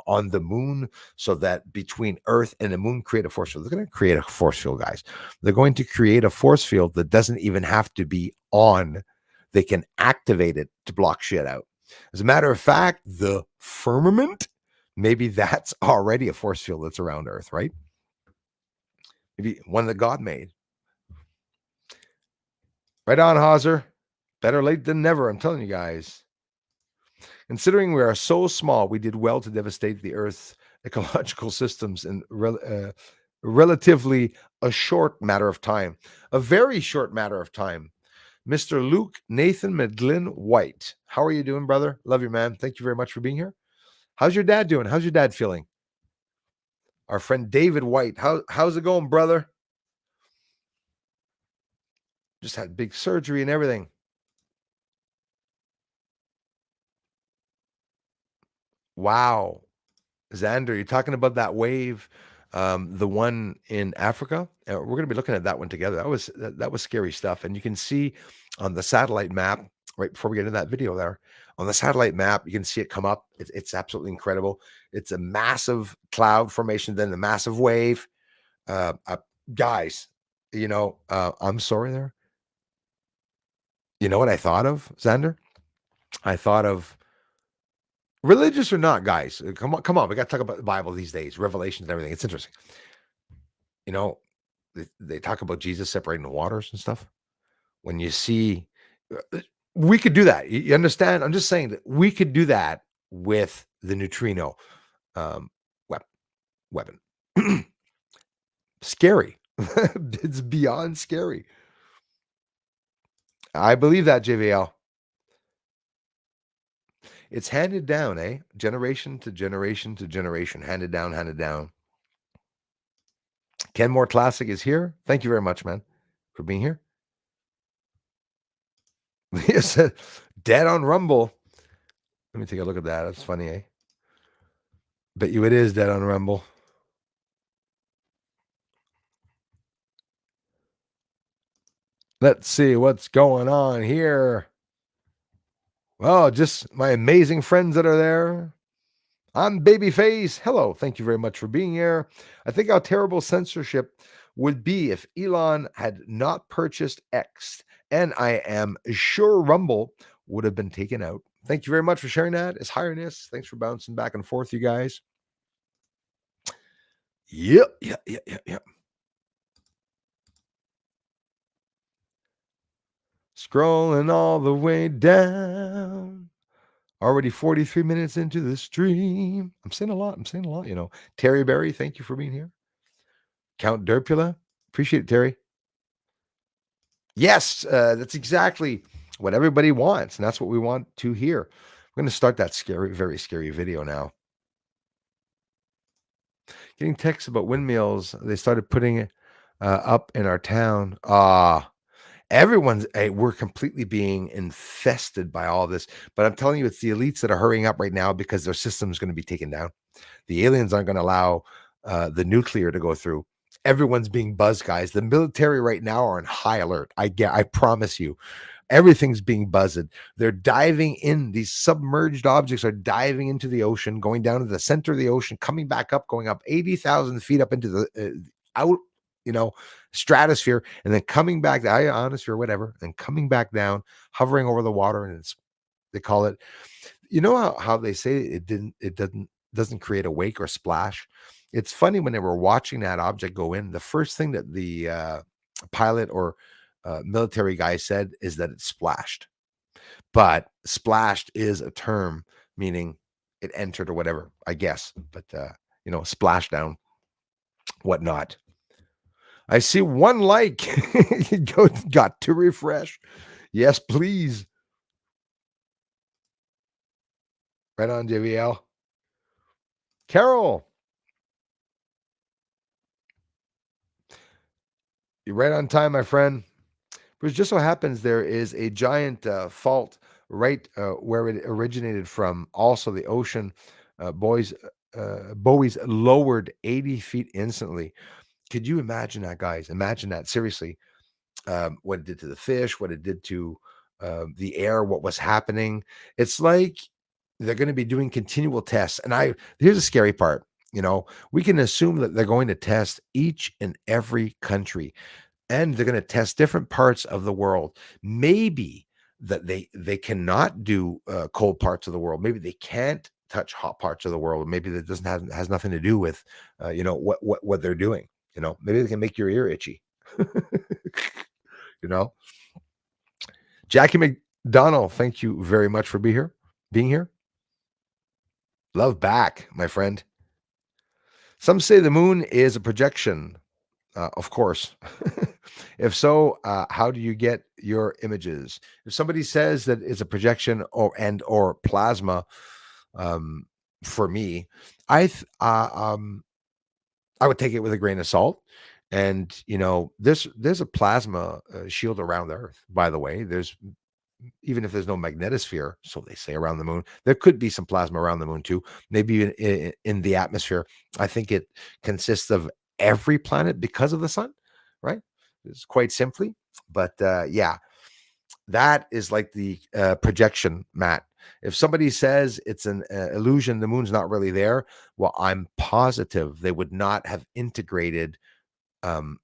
on the moon, so that between Earth and the moon create a force field? They're going to create a force field, guys. They're going to create a force field that doesn't even have to be on. They can activate it to block shit out. As a matter of fact, the firmament, maybe that's already a force field that's around Earth, right? Maybe one that God made. Right on, Hauser. Better late than never, I'm telling you guys. Considering we are so small, we did well to devastate the Earth's ecological systems in relatively a short matter of time. A very short matter of time. Mr. Luke Nathan McGlynn White. How are you doing, brother? Love you, man. Thank you very much for being here. How's your dad doing? How's your dad feeling? Our friend David White. How's it going, brother? Just had big surgery and everything. Wow. Xander, you're talking about that wave, the one in Africa. We're going to be looking at that one together. That was scary stuff. And you can see on the satellite map, right before we get into that video there, on the satellite map, you can see it come up. It's absolutely incredible. It's a massive cloud formation, then the massive wave. Guys, I'm sorry there. You know what I thought of, Xander? I thought of, religious or not, guys, come on. We got to talk about the Bible these days, Revelations and everything. It's interesting. They talk about Jesus separating the waters and stuff. When you see, we could do that. You understand? I'm just saying that we could do that with the neutrino weapon. Scary. It's beyond scary. I believe that, JVL. It's handed down, generation to generation to generation, handed down, handed down. Ken Moore Classic is here. Thank you very much, man, for being here. Leah said, dead on Rumble. Let me take a look at that. That's funny, Bet you it is dead on Rumble. Let's see what's going on here. Well, just my amazing friends that are there. I'm Babyface. Hello. Thank you very much for being here. I think how terrible censorship would be if Elon had not purchased X. And I am sure Rumble would have been taken out. Thank you very much for sharing that. It's Highness. Thanks for bouncing back and forth, you guys. Yep. Scrolling all the way down. Already 43 minutes into the stream. I'm saying a lot. You know. Terry Berry, thank you for being here. Count Derpula. Appreciate it, Terry. Yes, that's exactly what everybody wants. And that's what we want to hear. We're going to start that scary, very scary video now. Getting texts about windmills. They started putting it up in our town. We're completely being infested by all this. But I'm telling you, it's the elites that are hurrying up right now because their system is going to be taken down. The aliens aren't going to allow the nuclear to go through. Everyone's being buzzed, guys. The military right now are on high alert. I promise you. Everything's being buzzed. They're diving in. These submerged objects are diving into the ocean, going down to the center of the ocean, coming back up, going up 80,000 feet up into the out, stratosphere, and then coming back, the ionosphere, whatever, and coming back down, hovering over the water. And they call it, how they say it doesn't create a wake or splash. It's funny when they were watching that object go in, the first thing that the pilot or military guy said is that it splashed. But splashed is a term meaning it entered or whatever, I guess. But splash down, whatnot. I see one like. Got to refresh. Yes, please. Right on, JVL. Carol. You're right on time, my friend. But it just so happens there is a giant fault right where it originated from. Also, the ocean buoys lowered 80 feet instantly. Could you imagine that, guys? Imagine that. Seriously. What it did to the fish, what it did to the air, what was happening. It's like they're going to be doing continual tests. And here's the scary part. We can assume that they're going to test each and every country. And they're going to test different parts of the world. Maybe that they cannot do cold parts of the world. Maybe they can't touch hot parts of the world. Maybe that has nothing to do with what they're doing. Maybe they can make your ear itchy. Jackie McDonald, thank you very much for being here. Love back, my friend. Some say the moon is a projection. Of course. If so, how do you get your images? If somebody says that it's a projection or plasma, for me, I would take it with a grain of salt. And there's a plasma shield around the Earth. By the way, even if there's no magnetosphere, so they say, around the moon, there could be some plasma around the moon too. Maybe in the atmosphere. I think it consists of every planet because of the sun, right? It's quite simply, but yeah, that is like the projection, Matt. If somebody says it's an illusion, the moon's not really there, well, I'm positive they would not have integrated, in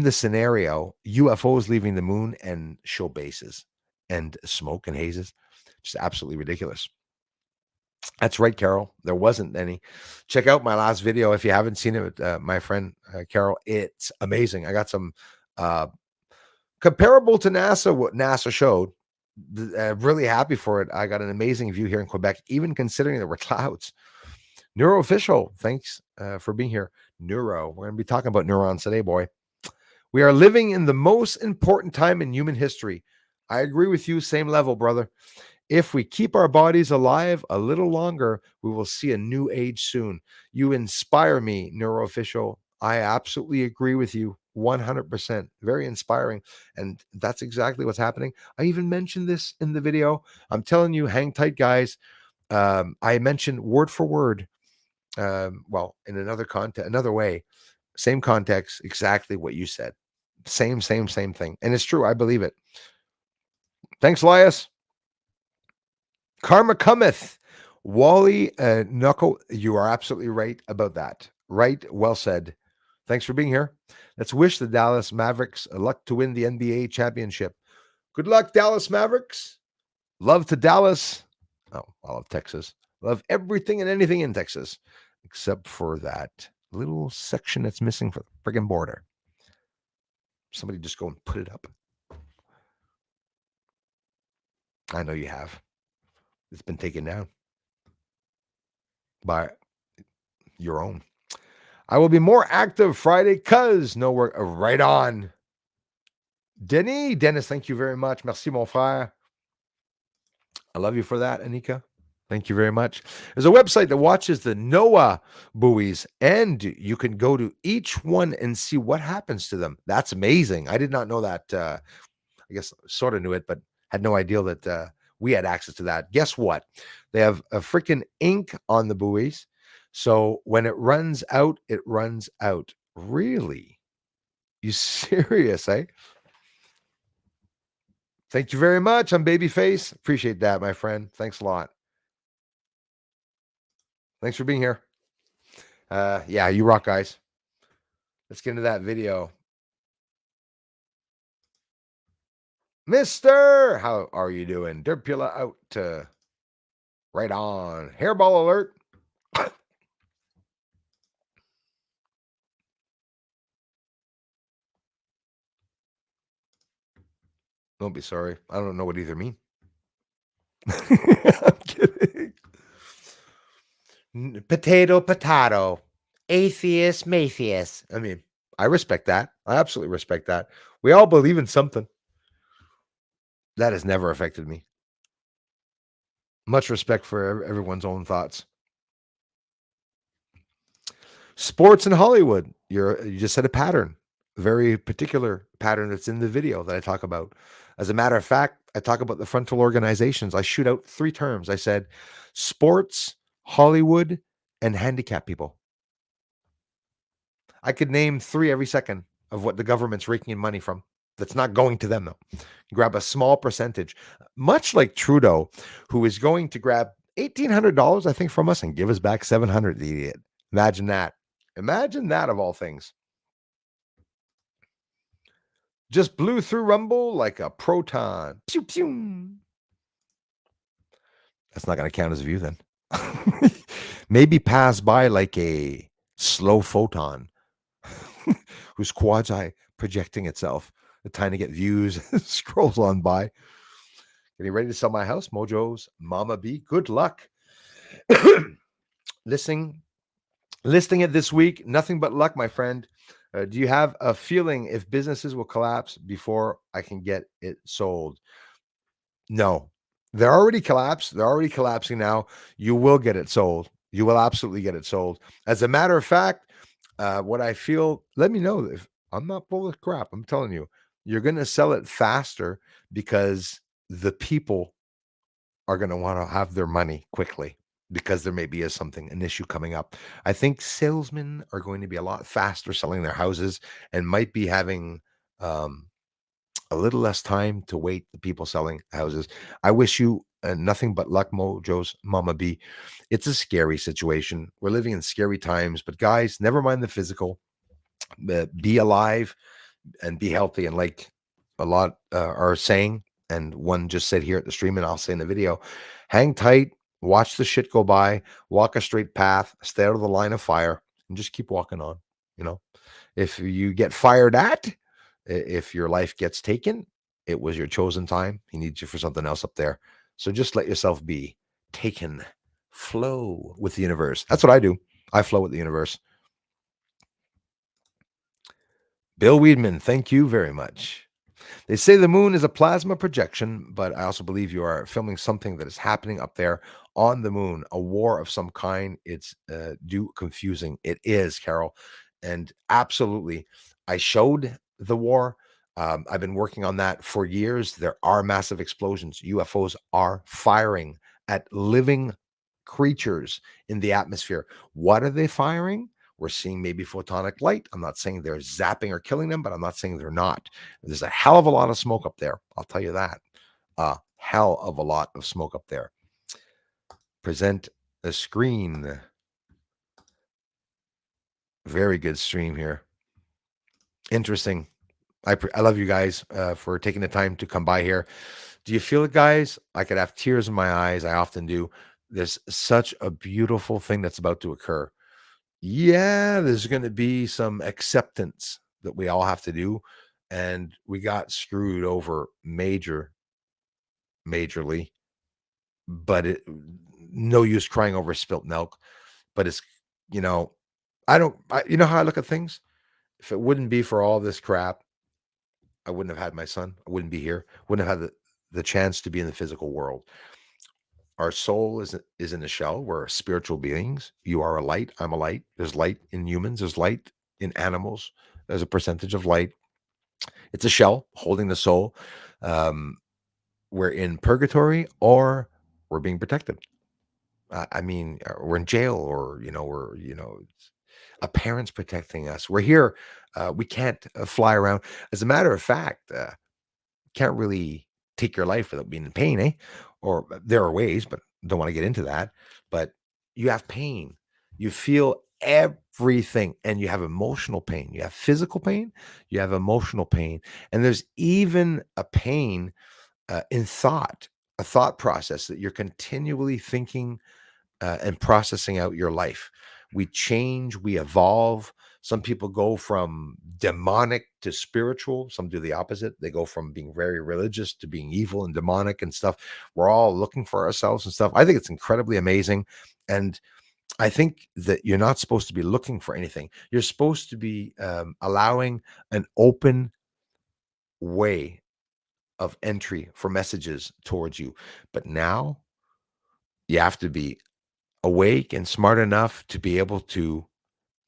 the scenario, UFOs leaving the moon and show bases and smoke and hazes. Just absolutely ridiculous. That's right, Carol. There wasn't any. Check out my last video if you haven't seen it, my friend Carol. It's amazing. I got some comparable to NASA, what NASA showed. Really happy for it. I got an amazing view here in Quebec, even considering there were clouds. Neuro Official, thanks for being here. Neuro. We're going to be talking about neurons today, boy. We are living in the most important time in human history. I agree with you. Same level, brother. If we keep our bodies alive a little longer, we will see a new age soon. You inspire me, Neuroofficial. I absolutely agree with you 100%. Very inspiring. And that's exactly what's happening. I even mentioned this in the video. I'm telling you, hang tight, guys. I mentioned word for word. Well, in another way, same context, exactly what you said. Same thing. And it's true. I believe it. Thanks, Elias. Karma cometh. Wally Knuckle, you are absolutely right about that. Right? Well said. Thanks for being here. Let's wish the Dallas Mavericks luck to win the NBA championship. Good luck, Dallas Mavericks. Love to Dallas. Oh, I love Texas. Love everything and anything in Texas, except for that little section that's missing for the friggin' border. Somebody just go and put it up. I know you have. It's been taken down by your own. I will be more active Friday because no work. Right on. Dennis, thank you very much. Merci, mon frère. I love you for that, Anika. Thank you very much. There's a website that watches the NOAA buoys, and you can go to each one and see what happens to them. That's amazing. I did not know that. I guess sort of knew it, but had no idea that we had access to that. Guess what? They have a freaking ink on the buoys. So when it runs out, it runs out. Really? You serious, eh? Thank you very much. I'm Babyface. Appreciate that, my friend. Thanks a lot. Thanks for being here. Yeah, you rock, guys. Let's get into that video. Mister, how are you doing? Derpula out. Right on. Hairball alert. Don't be sorry. I don't know what either mean. I'm kidding. Potato. Atheist, Maytheist. I mean, I respect that. I absolutely respect that. We all believe in something. That has never affected me. Much respect for everyone's own thoughts. Sports in Hollywood. You just said a pattern, a very particular pattern that's in the video that I talk about. As a matter of fact, I talk about the frontal organizations. I shoot out 3 terms. I said sports, Hollywood, and handicapped people. I could name 3 every second of what the government's raking in money from. That's not going to them, though. Grab a small percentage, much like Trudeau, who is going to grab $1,800, I think, from us and give us back $700. The idiot. Imagine that. Imagine that of all things. Just blew through Rumble like a proton. Pew, pew. That's not going to count as a view then. Maybe pass by like a slow photon whose quasi projecting itself, trying to get views, scrolls on by. Getting ready to sell my house, Mojo's Mama B. Good luck. Listing it this week. Nothing but luck, my friend. Do you have a feeling if businesses will collapse before I can get it sold? No, they're already collapsed. They're already collapsing now. You will get it sold. You will absolutely get it sold. As a matter of fact, what I feel, let me know if I'm not full of crap. I'm telling you, you're going to sell it faster because the people are going to want to have their money quickly because there maybe is an issue coming up. I think salesmen are going to be a lot faster selling their houses and might be having a little less time to wait the people selling houses. I wish you nothing but luck, Mojo's Mama B. It's a scary situation. We're living in scary times, but guys, never mind the physical. Be alive and be healthy. And like a lot are saying, and one just said here at the stream, and I'll say in the video, hang tight, watch the shit go by, walk a straight path, stay out of the line of fire, and just keep walking on. You know, if you get fired at, if your life gets taken, it was your chosen time. He needs you for something else up there. So just let yourself be taken. Flow with the universe. That's what I do. I flow with the universe. Bill Weedman, thank you very much. They say the moon is a plasma projection, but I also believe you are filming something that is happening up there on the moon, a war of some kind. It's confusing. It is, Carol. And absolutely, I showed the war. I've been working on that for years. There are massive explosions. UFOs are firing at living creatures in the atmosphere. What are they firing? We're seeing maybe photonic light. I'm not saying they're zapping or killing them, but I'm not saying they're not. There's a hell of a lot of smoke up there. I'll tell you that. A hell of a lot of smoke up there. Present the screen. Very good stream here. Interesting. I love you guys for taking the time to come by here. Do you feel it, guys? I could have tears in my eyes. I often do. There's such a beautiful thing that's about to occur. Yeah, there's going to be some acceptance that we all have to do. And we got screwed over major. majorly, but no use crying over spilt milk. But it's, you know, you know how I look at things? If it wouldn't be for all this crap, I wouldn't have had my son. I wouldn't be here. Wouldn't have had the chance to be in the physical world. Our soul is in a shell. We're spiritual beings. You are a light. I'm a light. There's light in humans. There's light in animals. There's a percentage of light. It's a shell holding the soul. We're in purgatory or we're being protected. I mean, we're in jail, or a parent's protecting us. We're here. We can't fly around. As a matter of fact, can't really take your life without being in pain, eh? Or there are ways, but don't want to get into that. But you have pain. You feel everything, and you have emotional pain. You have physical pain. You have emotional pain, and there's even a pain in thought, a thought process that you're continually thinking and processing out your life. We change, we evolve. Some people go from demonic to spiritual. Some do the opposite. They go from being very religious to being evil and demonic and stuff. We're all looking for ourselves and stuff. I think it's incredibly amazing. And I think that you're not supposed to be looking for anything. You're supposed to be allowing an open way of entry for messages towards you. But now you have to be awake and smart enough to be able to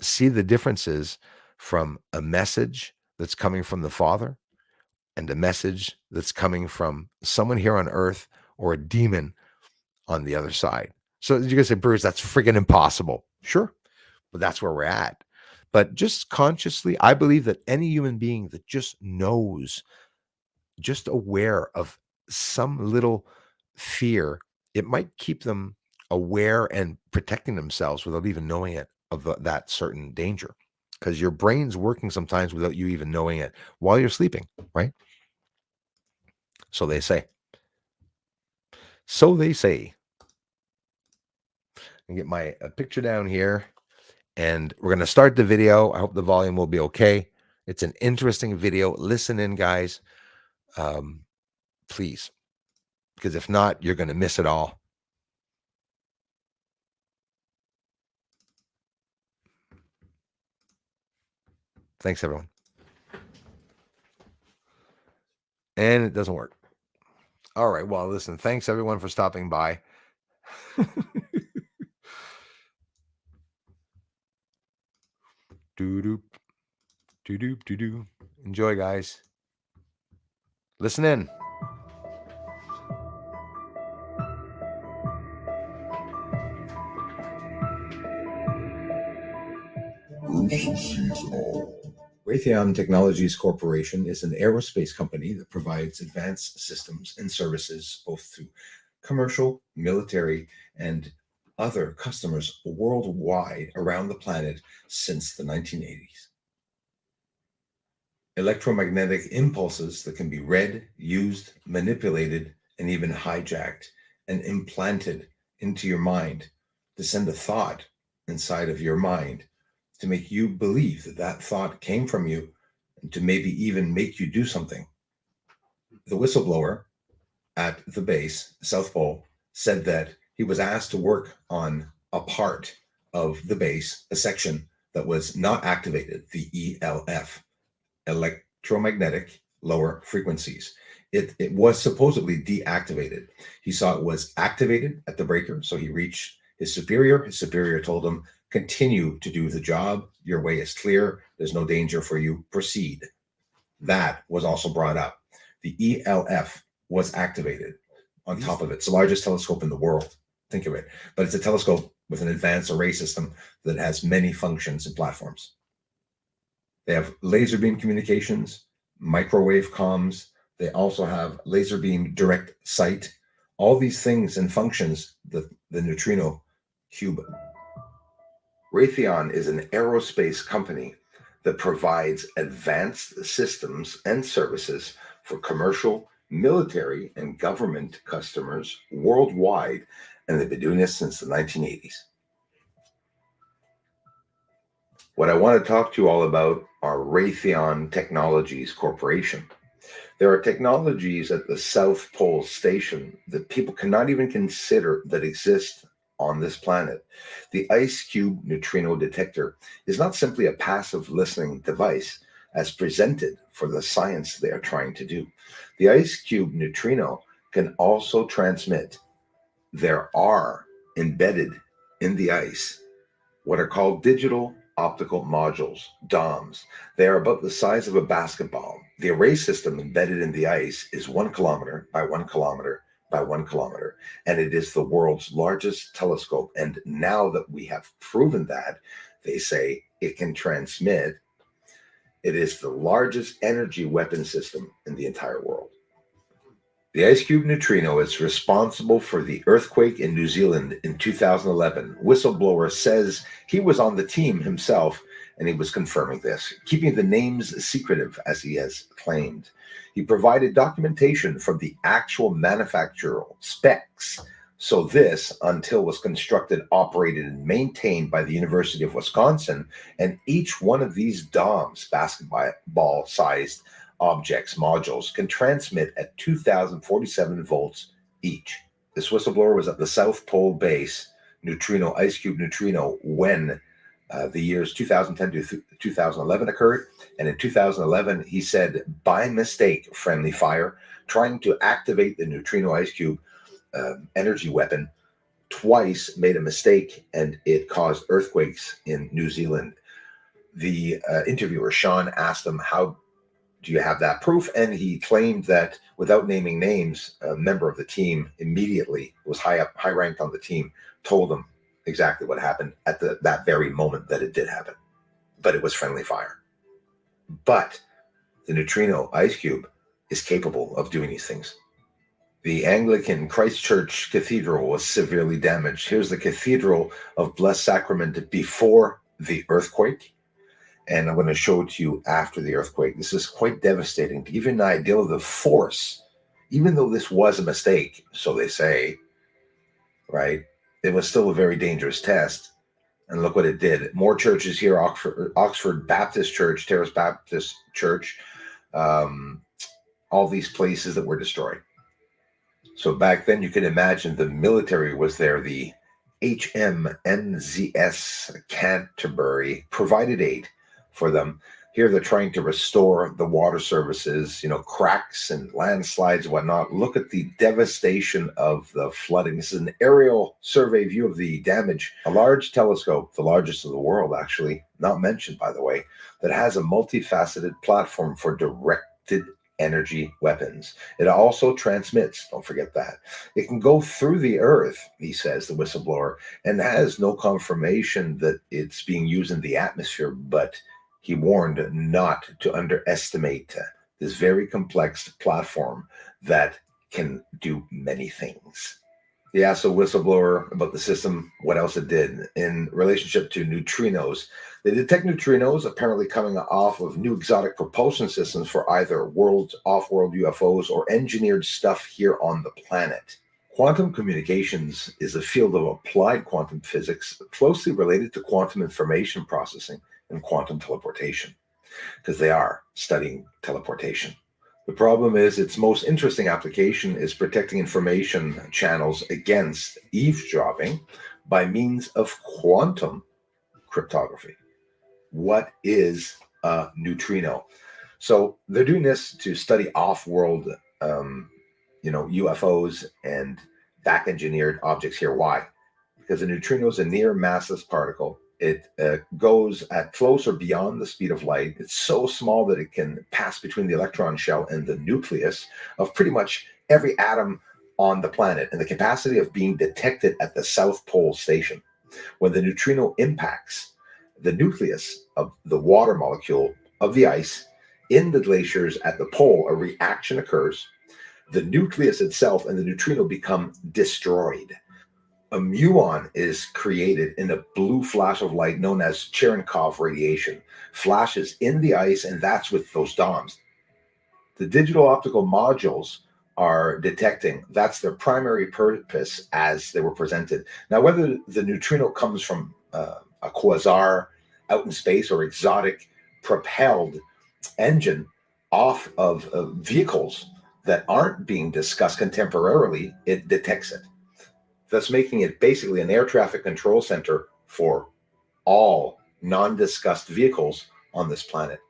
see the differences from a message that's coming from the Father and a message that's coming from someone here on earth or a demon on the other side. So you're gonna say, Bruce, that's friggin' impossible. Sure, but that's where we're at. But just consciously, I believe that any human being that just knows, just aware of some little fear, it might keep them aware and protecting themselves without even knowing it of that certain danger, because your brain's working sometimes without you even knowing it while you're sleeping, right? So they say. So they say. And get my picture down here, and we're going to start the video. I hope the volume will be okay. It's an interesting video. Listen in, guys. Please, because if not, you're going to miss it all. Thanks, everyone. And it doesn't work. All right. Well, listen, thanks everyone for stopping by. Doo-doop. Doo-doop, doo-doo. Enjoy, guys. Listen in. Raytheon Technologies Corporation is an aerospace company that provides advanced systems and services both to commercial, military, and other customers worldwide around the planet since the 1980s. Electromagnetic impulses that can be read, used, manipulated, and even hijacked and implanted into your mind to send a thought inside of your mind to make you believe that that thought came from you and to maybe even make you do something. The whistleblower at the base, South Pole, said that he was asked to work on a part of the base, a section that was not activated, the ELF, electromagnetic lower frequencies. It was supposedly deactivated. He saw it was activated at the breaker, so he reached his superior. His superior told him, continue to do the job. Your way is clear. There's no danger for you. Proceed. That was also brought up. The ELF was activated on top of it. It's the largest telescope in the world. Think of it. But it's a telescope with an advanced array system that has many functions and platforms. They have laser beam communications, microwave comms. They also have laser beam direct sight. All these things and functions, the Neutrino Cube. Raytheon is an aerospace company that provides advanced systems and services for commercial, military, and government customers worldwide, and they've been doing this since the 1980s. What I want to talk to you all about are Raytheon Technologies Corporation. There are technologies at the South Pole station that people cannot even consider that exist on this planet. The Ice Cube neutrino detector is not simply a passive listening device as presented for the science they are trying to do. The Ice Cube neutrino can also transmit. There are embedded in the ice what are called digital optical modules, DOMs. They are about the size of a basketball. The array system embedded in the ice is 1 kilometer by 1 kilometer by 1 kilometer, and it is the world's largest telescope. And now that we have proven that, they say it can transmit. It is the largest energy weapon system in the entire world. The Ice Cube neutrino is responsible for the earthquake in New Zealand in 2011. Whistleblower says he was on the team himself, and he was confirming this, keeping the names secretive as he has claimed. He provided documentation from the actual manufacturer specs. So this, until was constructed, operated, and maintained by the University of Wisconsin, and each one of these DOMs, basketball-sized objects, modules, can transmit at 2,047 volts each. This whistleblower was at the South Pole base, neutrino, Ice Cube neutrino, when the years 2010 to 2011 occurred. And in 2011, he said, by mistake, friendly fire, trying to activate the neutrino Ice Cube energy weapon, twice made a mistake, and it caused earthquakes in New Zealand. The interviewer, Sean, asked him, how do you have that proof? And he claimed that, without naming names, a member of the team immediately was high ranked on the team, told him exactly what happened at that very moment that it did happen. But it was friendly fire. But the neutrino Ice Cube is capable of doing these things. The Anglican Christchurch Cathedral was severely damaged. Here's the Cathedral of Blessed Sacrament before the earthquake. And I'm going to show it to you after the earthquake. This is quite devastating. To give you an idea of the force, even though this was a mistake, so they say, right, it was still a very dangerous test. And look what it did. More churches here, Oxford Baptist Church, Terrace Baptist Church, all these places that were destroyed. So back then, you can imagine the military was there. The HMNZS Canterbury provided aid for them. Here they're trying to restore the water services, cracks and landslides and whatnot. Look at the devastation of the flooding. This is an aerial survey view of the damage. A large telescope, the largest of the world, actually, not mentioned, by the way, that has a multifaceted platform for directed energy weapons. It also transmits, don't forget that. It can go through the earth, he says, the whistleblower, and has no confirmation that it's being used in the atmosphere, but he warned not to underestimate this very complex platform that can do many things. He asked the whistleblower about the system, what else it did in relationship to neutrinos. They detect neutrinos apparently coming off of new exotic propulsion systems for either off-world UFOs or engineered stuff here on the planet. Quantum communications is a field of applied quantum physics closely related to quantum information processing and quantum teleportation, because they are studying teleportation. The problem is its most interesting application is protecting information channels against eavesdropping by means of quantum cryptography. What is a neutrino? So they're doing this to study off-world, UFOs and back-engineered objects here. Why? Because a neutrino is a near massless particle. It goes at close or beyond the speed of light. It's so small that it can pass between the electron shell and the nucleus of pretty much every atom on the planet, and the capacity of being detected at the South Pole station. When the neutrino impacts the nucleus of the water molecule of the ice in the glaciers at the pole, a reaction occurs. The nucleus itself and the neutrino become destroyed. A muon is created in a blue flash of light known as Cherenkov radiation, flashes in the ice, and that's with those DOMs. The digital optical modules are detecting. That's their primary purpose as they were presented. Now, whether the neutrino comes from a quasar out in space or exotic propelled engine, off of vehicles that aren't being discussed contemporarily, it detects it, thus making it basically an air traffic control center for all non-discussed vehicles on this planet.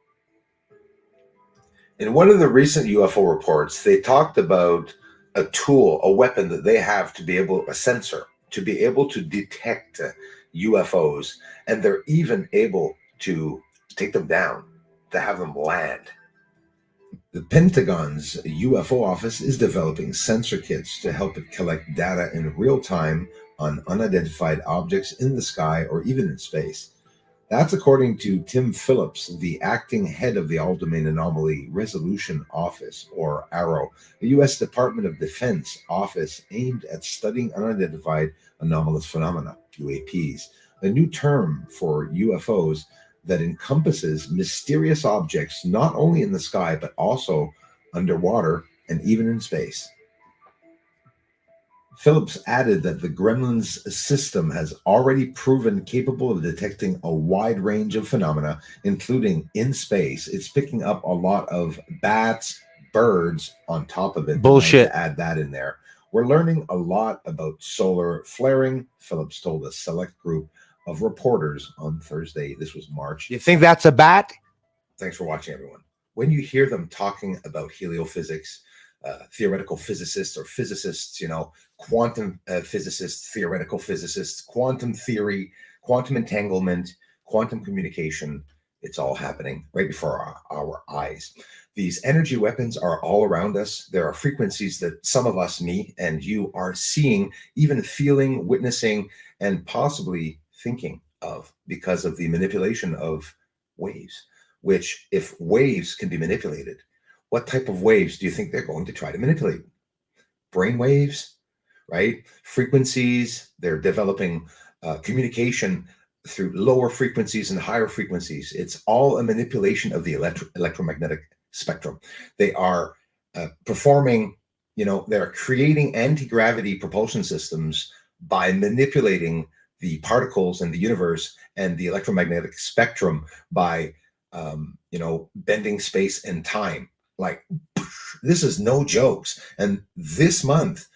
In one of the recent UFO reports, they talked about a tool, a weapon that they have to be able, a sensor, to be able to detect UFOs, and they're even able to take them down, to have them land. The Pentagon's UFO office is developing sensor kits to help it collect data in real time on unidentified objects in the sky or even in space. That's according to Tim Phillips, the acting head of the All-Domain Anomaly Resolution Office, or ARROW, the U.S. Department of Defense office aimed at studying unidentified anomalous phenomena, UAPs, a new term for UFOs that encompasses mysterious objects not only in the sky, but also underwater and even in space. Phillips added that the Gremlins system has already proven capable of detecting a wide range of phenomena, including in space. It's picking up a lot of bats, birds on top of it. Bullshit. To add that in there. We're learning a lot about solar flaring, Phillips told a select group of reporters on Thursday. This was March. You think that's a bat? Thanks for watching, everyone. When you hear them talking about heliophysics, theoretical physicists or physicists, quantum physicists, theoretical physicists, quantum theory, quantum entanglement, quantum communication, it's all happening right before our eyes. These energy weapons are all around us. There are frequencies that some of us, me and you, are seeing, even feeling, witnessing, and possibly thinking of because of the manipulation of waves, which if waves can be manipulated, what type of waves do you think they're going to try to manipulate? Brain waves, right? Frequencies. They're developing communication through lower frequencies and higher frequencies. It's all a manipulation of the electromagnetic spectrum. They are performing, they're creating anti-gravity propulsion systems by manipulating the particles in the universe and the electromagnetic spectrum by, bending space and time. Like, this is no jokes. And this month,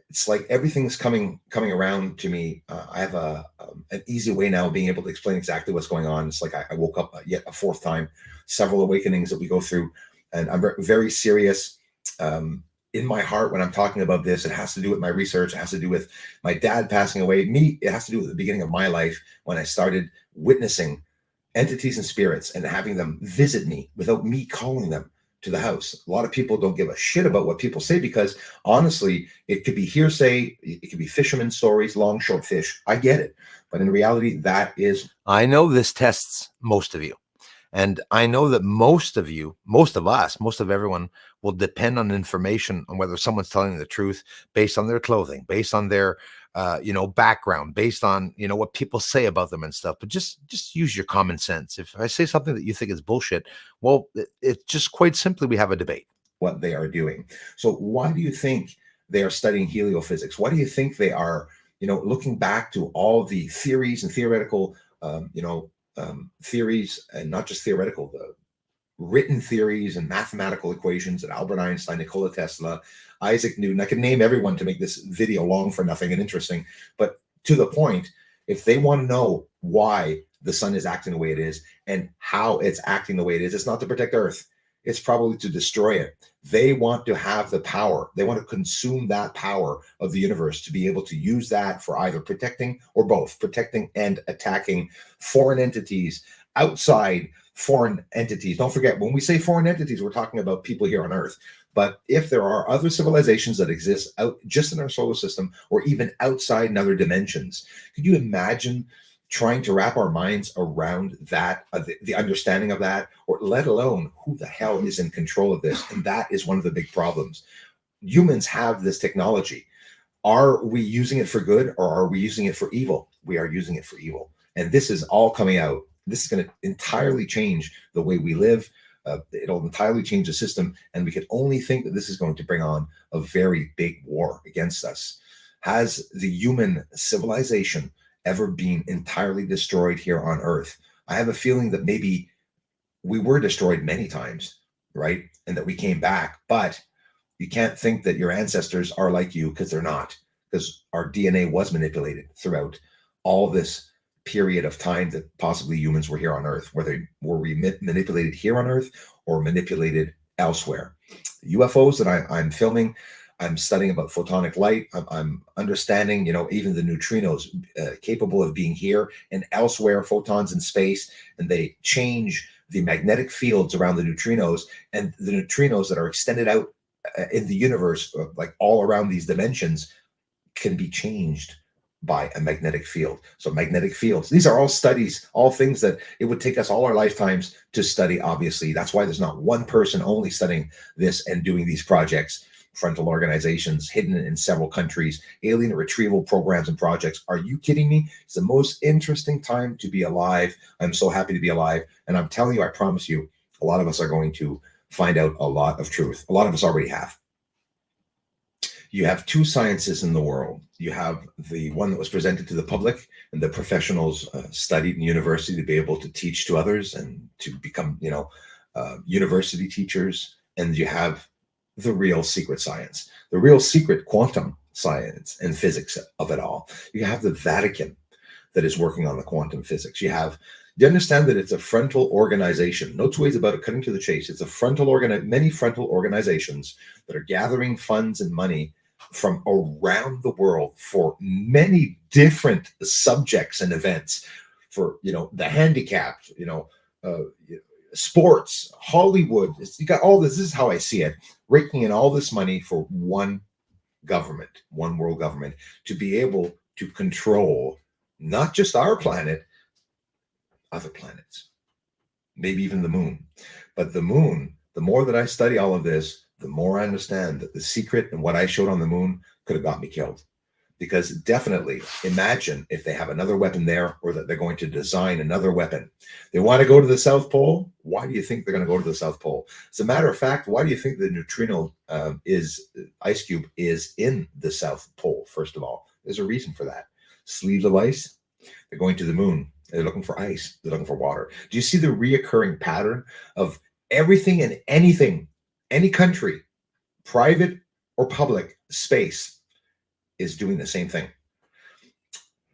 it's like everything's coming around to me. I have an easy way now of being able to explain exactly what's going on. It's like I woke up yet a fourth time, several awakenings that we go through, and I'm very serious in my heart when I'm talking about this. It has to do with my research. It has to do with my dad passing away. It has to do with the beginning of my life when I started witnessing entities and spirits and having them visit me without me calling them to the house. A lot of people don't give a shit about what people say because honestly, it could be hearsay. It could be fisherman stories, long, short fish. I get it. But in reality, that is. I know this tests most of you. And I know that most of you, most of us, most of everyone will depend on information on whether someone's telling the truth based on their clothing, based on their, background, based on, what people say about them and stuff. But just use your common sense. If I say something that you think is bullshit, well, it's just quite simply, we have a debate. What they are doing. So why do you think they are studying heliophysics? Why do you think they are, looking back to all the theories and theoretical, theories, and not just theoretical, the written theories and mathematical equations that Albert Einstein, Nikola Tesla, Isaac Newton. I could name everyone to make this video long for nothing and interesting, but to the point, if they want to know why the sun is acting the way it is and how it's acting the way it is, it's not to protect Earth. It's probably to destroy it. They want to have the power. They want to consume that power of the universe to be able to use that for either protecting or both, protecting and attacking foreign entities, outside foreign entities. Don't forget, when we say foreign entities, we're talking about people here on Earth. But if there are other civilizations that exist out just in our solar system or even outside in other dimensions, could you imagine trying to wrap our minds around that, the understanding of that, or let alone who the hell is in control of this? And that is one of the big problems. Humans have this technology. Are we using it for good or are we using it for evil? We are using it for evil. And this is all coming out. This is going to entirely change the way we live. It'll entirely change the system. And we can only think that this is going to bring on a very big war against us. Has the human civilization ever been entirely destroyed here on Earth? I have a feeling that maybe we were destroyed many times, right? And that we came back. But you can't think that your ancestors are like you, because they're not, because our DNA was manipulated throughout all this period of time that possibly humans were here on Earth. Were we manipulated here on Earth or manipulated elsewhere? UFOs that I'm filming, I'm studying about photonic light. I'm understanding, even the neutrinos capable of being here and elsewhere, photons in space, and they change the magnetic fields around the neutrinos, and the neutrinos that are extended out in the universe, like all around these dimensions, can be changed by a magnetic field. So magnetic fields, these are all studies, all things that it would take us all our lifetimes to study. Obviously, that's why there's not one person only studying this and doing these projects. Frontal organizations hidden in several countries, alien retrieval programs and projects. Are you kidding me? It's the most interesting time to be alive. I'm so happy to be alive. And I'm telling you, I promise you, a lot of us are going to find out a lot of truth. A lot of us already have. You have two sciences in the world. You have the one that was presented to the public and the professionals studied in university to be able to teach to others and to become, university teachers. And you have the real secret science, the real secret quantum science and physics of it all. You have the Vatican that is working on the quantum physics. You understand that it's a frontal organization. No two ways about it, cutting to the chase. It's a many frontal organizations that are gathering funds and money from around the world for many different subjects and events, for, the handicapped, sports, Hollywood. You got all this. This is how I see it. Raking in all this money for one government, one world government, to be able to control not just our planet, other planets, maybe even the moon. But the moon, the more that I study all of this, the more I understand that the secret and what I showed on the moon could have got me killed. Because definitely, imagine if they have another weapon there, or that they're going to design another weapon. They want to go to the South Pole. Why do you think they're going to go to the South Pole? As a matter of fact, why do you think the neutrino ice cube is in the South Pole? First of all, there's a reason for that. Sleeves of ice. They're going to the moon. They're looking for ice. They're looking for water. Do you see the reoccurring pattern of everything and anything, any country, private or public, space, is doing the same thing?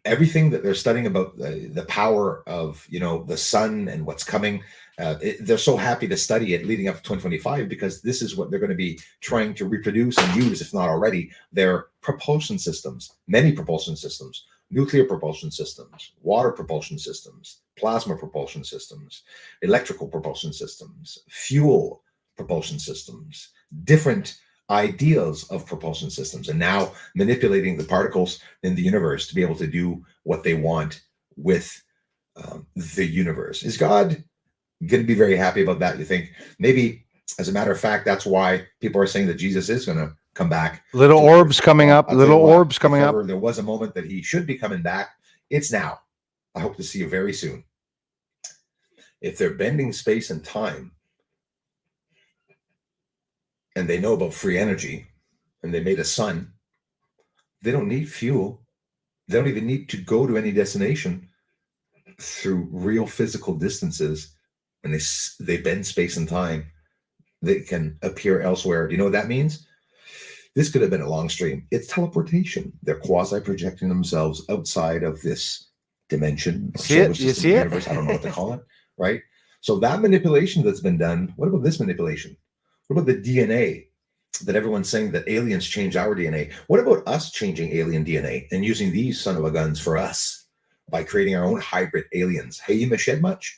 Everything that they're studying about the power of, the sun and what's coming, they're so happy to study it leading up to 2025, because this is what they're going to be trying to reproduce and use, if not already, their propulsion systems, many propulsion systems, nuclear propulsion systems, water propulsion systems, plasma propulsion systems, electrical propulsion systems, fuel propulsion systems, different ideas of propulsion systems, and now manipulating the particles in the universe to be able to do what they want with the universe. Is God going to be very happy about that, you think? Maybe, as a matter of fact, that's why people are saying that Jesus is going to come back. Little orbs coming up. Little orbs coming up. There was a moment that he should be coming back. It's now. I hope to see you very soon. If they're bending space and time, and they know about free energy, and they made a sun, they don't need fuel. They don't even need to go to any destination through real physical distances. And they bend space and time. They can appear elsewhere. Do you know what that means? This could have been a long stream. It's teleportation. They're quasi-projecting themselves outside of this dimension. See it? You see it? Universe. I don't know what to call it, right? So that manipulation that's been done, what about this manipulation? What about the DNA that everyone's saying that aliens change our DNA? What about us changing alien DNA and using these son of a guns for us by creating our own hybrid aliens? Hey, Mashed much?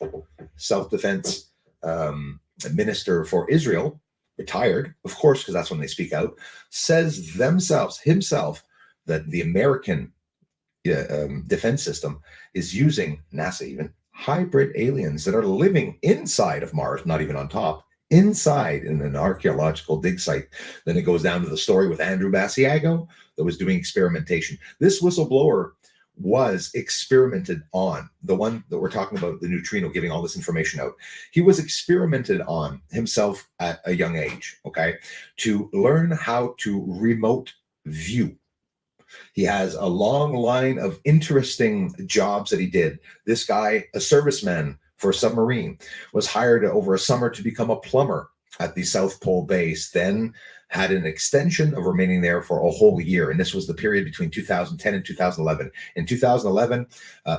Self-defense minister for Israel, retired, of course, because that's when they speak out, says himself, that the American defense system is using, NASA even, hybrid aliens that are living inside of Mars, not even on top, inside in an archaeological dig site. Then it goes down to the story with Andrew Basiago that was doing experimentation. This whistleblower was experimented on, the one that we're talking about, the neutrino, giving all this information out. He was experimented on himself at a young age, okay, to learn how to remote view. He has a long line of interesting jobs that he did. This guy, a serviceman for a submarine, was hired over a summer to become a plumber at the South Pole base, then had an extension of remaining there for a whole year. And this was the period between 2010 and 2011. In 2011,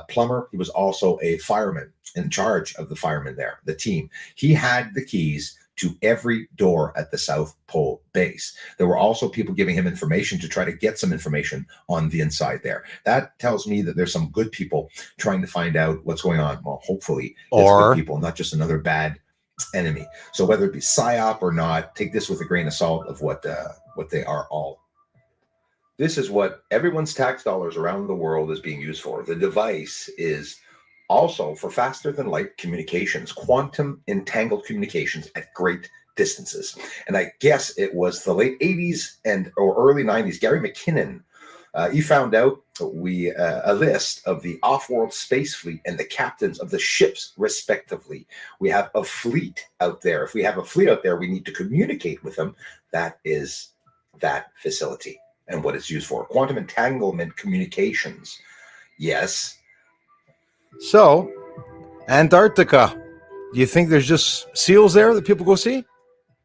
Plummer, he was also a fireman in charge of the firemen there, the team. He had the keys to every door at the South Pole base. There were also people giving him information to try to get some information on the inside there. That tells me that there's some good people trying to find out what's going on. Well, hopefully it's good people, not just another bad enemy. So whether it be psyop or not, take this with a grain of salt of what they are all. This is what everyone's tax dollars around the world is being used for. The device is also for faster than light communications, quantum entangled communications at great distances. And I guess it was the late 80s or early 90s, Garry McKinnon, he found out a list of the off-world space fleet and the captains of the ships, respectively. We have a fleet out there. If we have a fleet out there, we need to communicate with them. That is that facility and what it's used for. Quantum entanglement communications. Yes. So, Antarctica. Do you think there's just seals there that people go see?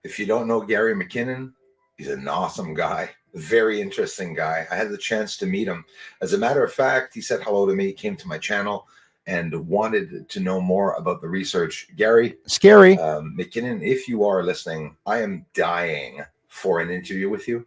If you don't know Garry McKinnon, he's an awesome guy. Very interesting guy. I had the chance to meet him. As a matter of fact, he said hello to me, came to my channel, and wanted to know more about the research. Garry, scary. McKinnon, if you are listening, I am dying for an interview with you.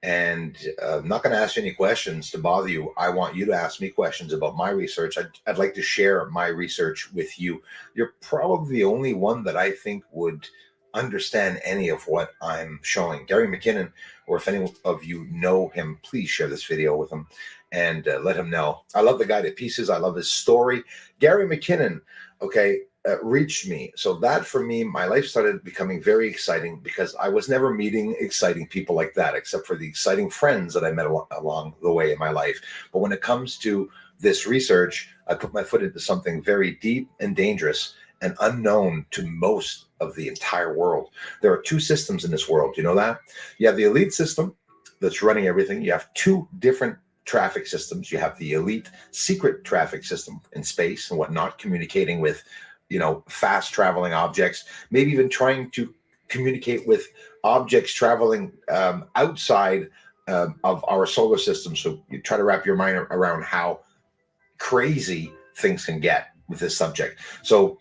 And I'm not going to ask you any questions to bother you. I want you to ask me questions about my research. I'd like to share my research with you. You're probably the only one that I think would understand any of what I'm showing. Garry McKinnon, or if any of you know him, please share this video with him and let him know. I love the guy to pieces. I love his story. Garry McKinnon, okay, reached me. So that for me, my life started becoming very exciting because I was never meeting exciting people like that, except for the exciting friends that I met along the way in my life. But when it comes to this research, I put my foot into something very deep and dangerous and unknown to most of the entire world. There are two systems in this world. You know that? You have the elite system that's running everything. You have two different traffic systems. You have the elite secret traffic system in space and whatnot, communicating with, you know, fast traveling objects, maybe even trying to communicate with objects traveling outside of our solar system. So you try to wrap your mind around how crazy things can get with this subject. So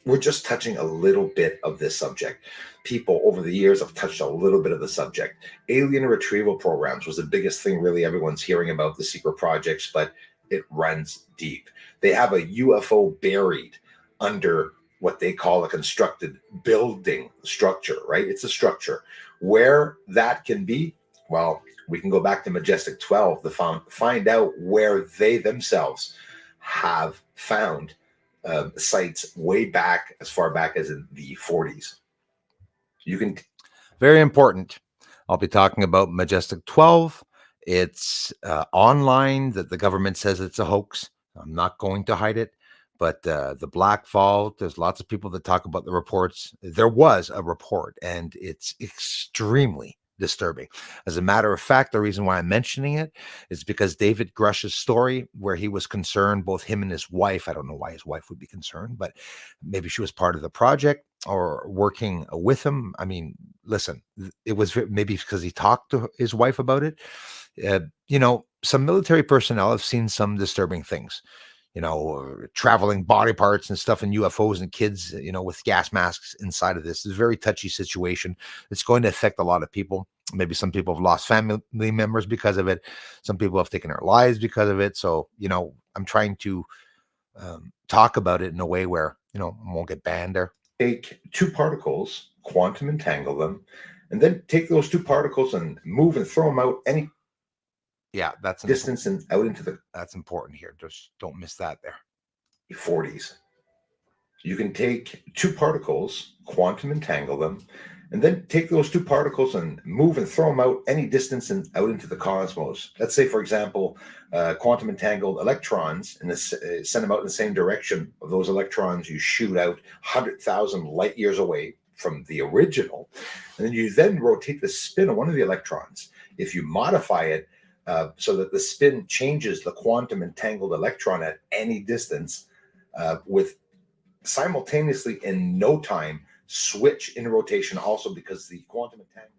we're just touching a little bit of this subject. People over the years have touched a little bit of the subject. Alien retrieval programs was the biggest thing really everyone's hearing about, the secret projects, but it runs deep. They have a UFO buried under what they call a constructed building structure, right? It's a structure. Where that can be, well, we can go back to Majestic 12 to find out where they themselves have found sites way back, as far back as in the 40s. You can. Very important. I'll be talking about Majestic 12. It's online that the government says it's a hoax. I'm not going to hide it. But the Black Vault, there's lots of people that talk about the reports. There was a report, and it's extremely disturbing. As a matter of fact, the reason why I'm mentioning it is because David Grush's story, where he was concerned, both him and his wife, I don't know why his wife would be concerned, but maybe she was part of the project or working with him. I mean, listen, it was maybe because he talked to his wife about it. You know, some military personnel have seen some disturbing things. You know, traveling body parts and stuff and UFOs and kids, you know, with gas masks inside of this. It's a very touchy situation. It's going to affect a lot of people. Maybe some people have lost family members because of it. Some people have taken their lives because of it. So, you know, I'm trying to talk about it in a way where, you know, I won't get banned there. Take two particles, quantum entangle them, and then take those two particles and move and throw them out any that's distance and out into the. That's important here. Just don't miss that there. 40s. You can take two particles, quantum entangle them, and then take those two particles and move and throw them out any distance and out into the cosmos. Let's say, for example, quantum entangled electrons, and send them out in the same direction of those electrons. You shoot out 100,000 light years away from the original, and then you then rotate the spin of one of the electrons. If you modify it so that the spin changes the quantum entangled electron at any distance, with simultaneously in no time switch in rotation also because the quantum entanglement.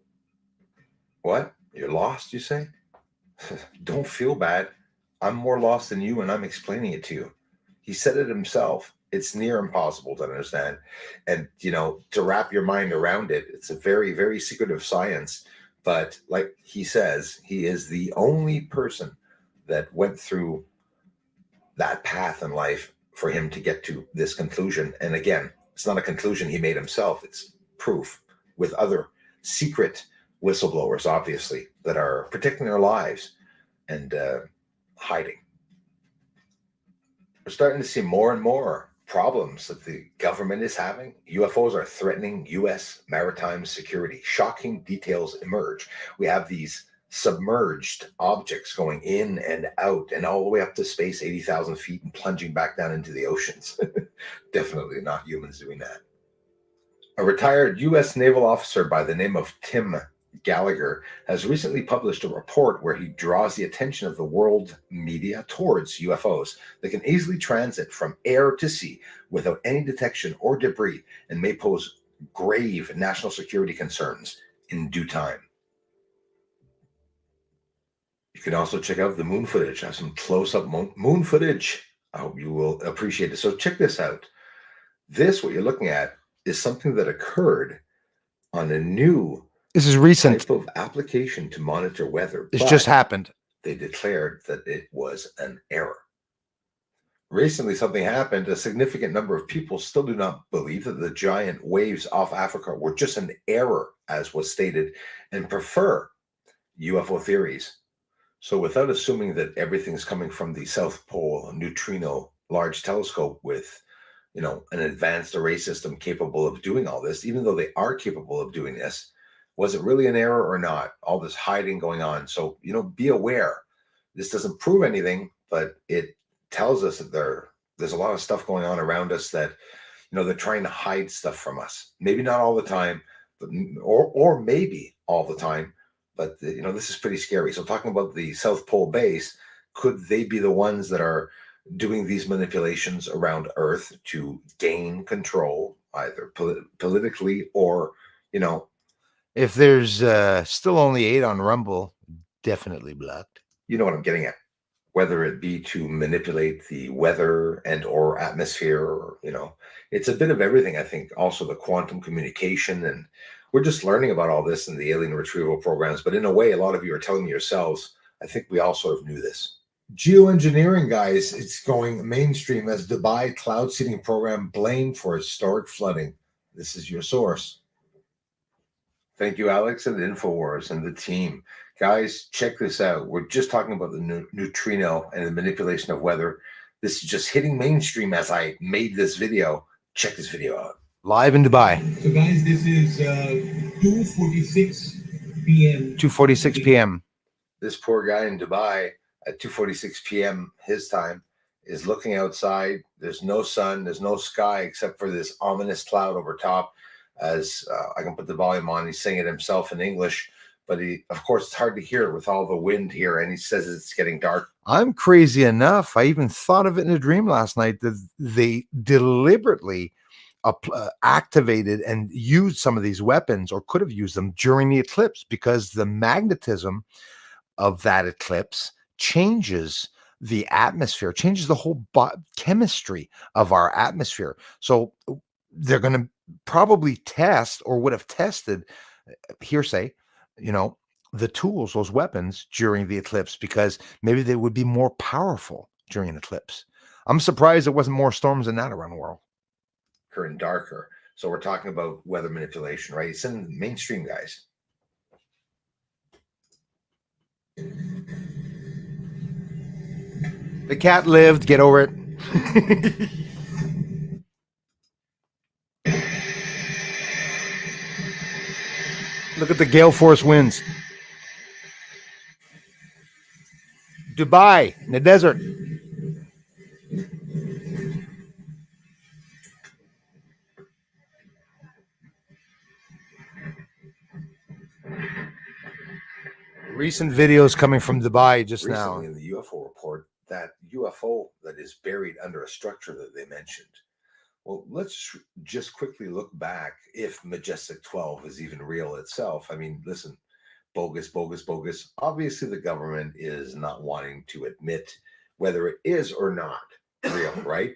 What? You're lost, you say? Don't feel bad. I'm more lost than you, and I'm explaining it to you. He said it himself. It's near impossible to understand. And, to wrap your mind around it, it's a very, very secretive science. But like he says, he is the only person that went through that path in life for him to get to this conclusion. And again, it's not a conclusion he made himself. It's proof with other secret whistleblowers, obviously, that are protecting their lives and hiding. We're starting to see more and more problems that the government is having. UFOs are threatening U.S. maritime security. Shocking details emerge. We have these submerged objects going in and out and all the way up to space, 80,000 feet, and plunging back down into the oceans. Definitely not humans doing that. A retired U.S. naval officer by the name of Tim Gallagher has recently published a report where he draws the attention of the world media towards UFOs that can easily transit from air to sea without any detection or debris and may pose grave national security concerns in due time. You can also check out the moon footage. I have some close-up moon footage. I hope you will appreciate it. So check this out. What you're looking at, is something that occurred on a new This is recent. type of application to monitor weather. It's just happened. They declared that it was an error. Recently, something happened. A significant number of people still do not believe that the giant waves off Africa were just an error, as was stated, and prefer UFO theories. So without assuming that everything's coming from the South Pole Neutrino Large Telescope with, an advanced array system capable of doing all this, even though they are capable of doing this, was it really an error or not? All this hiding going on. So, be aware. This doesn't prove anything, but it tells us that there's a lot of stuff going on around us that, they're trying to hide stuff from us. Maybe not all the time, but or maybe all the time. But, this is pretty scary. So talking about the South Pole base, could they be the ones that are doing these manipulations around Earth to gain control, either politically or, If there's still only 8 on Rumble, definitely blocked. You know what I'm getting at. Whether it be to manipulate the weather and or atmosphere, or, it's a bit of everything. I think also the quantum communication, and we're just learning about all this in the alien retrieval programs. But in a way, a lot of you are telling yourselves, I think we all sort of knew this. Geoengineering, guys, it's going mainstream as Dubai cloud seeding program blamed for historic flooding. This is your source. Thank you, Alex, and InfoWars and the team. Guys, check this out. We're just talking about the neutrino and the manipulation of weather. This is just hitting mainstream as I made this video. Check this video out. Live in Dubai. So, guys, this is 2:46 p.m. 2:46 p.m. This poor guy in Dubai at 2:46 p.m. his time is looking outside. There's no sun. There's no sky except for this ominous cloud over top. As I can put the volume on, he's saying it himself in English, but of course, it's hard to hear with all the wind here, and he says it's getting dark. I'm crazy enough. I even thought of it in a dream last night that they deliberately activated and used some of these weapons, or could have used them during the eclipse, because the magnetism of that eclipse changes the atmosphere, changes the whole chemistry of our atmosphere. So they're going to probably test, or would have tested, hearsay, the tools, those weapons during the eclipse, because maybe they would be more powerful during an eclipse. I'm surprised there wasn't more storms than that around the world. And darker. So we're talking about weather manipulation, right? It's in the mainstream, guys. The cat lived. Get over it. Look at the gale force winds. Dubai, in the desert. Recent videos coming from Dubai just now. In the UFO report, that UFO that is buried under a structure that they mentioned Well, let's just quickly look back if Majestic 12 is even real itself. I mean, listen, bogus, bogus, bogus. Obviously, the government is not wanting to admit whether it is or not real, right?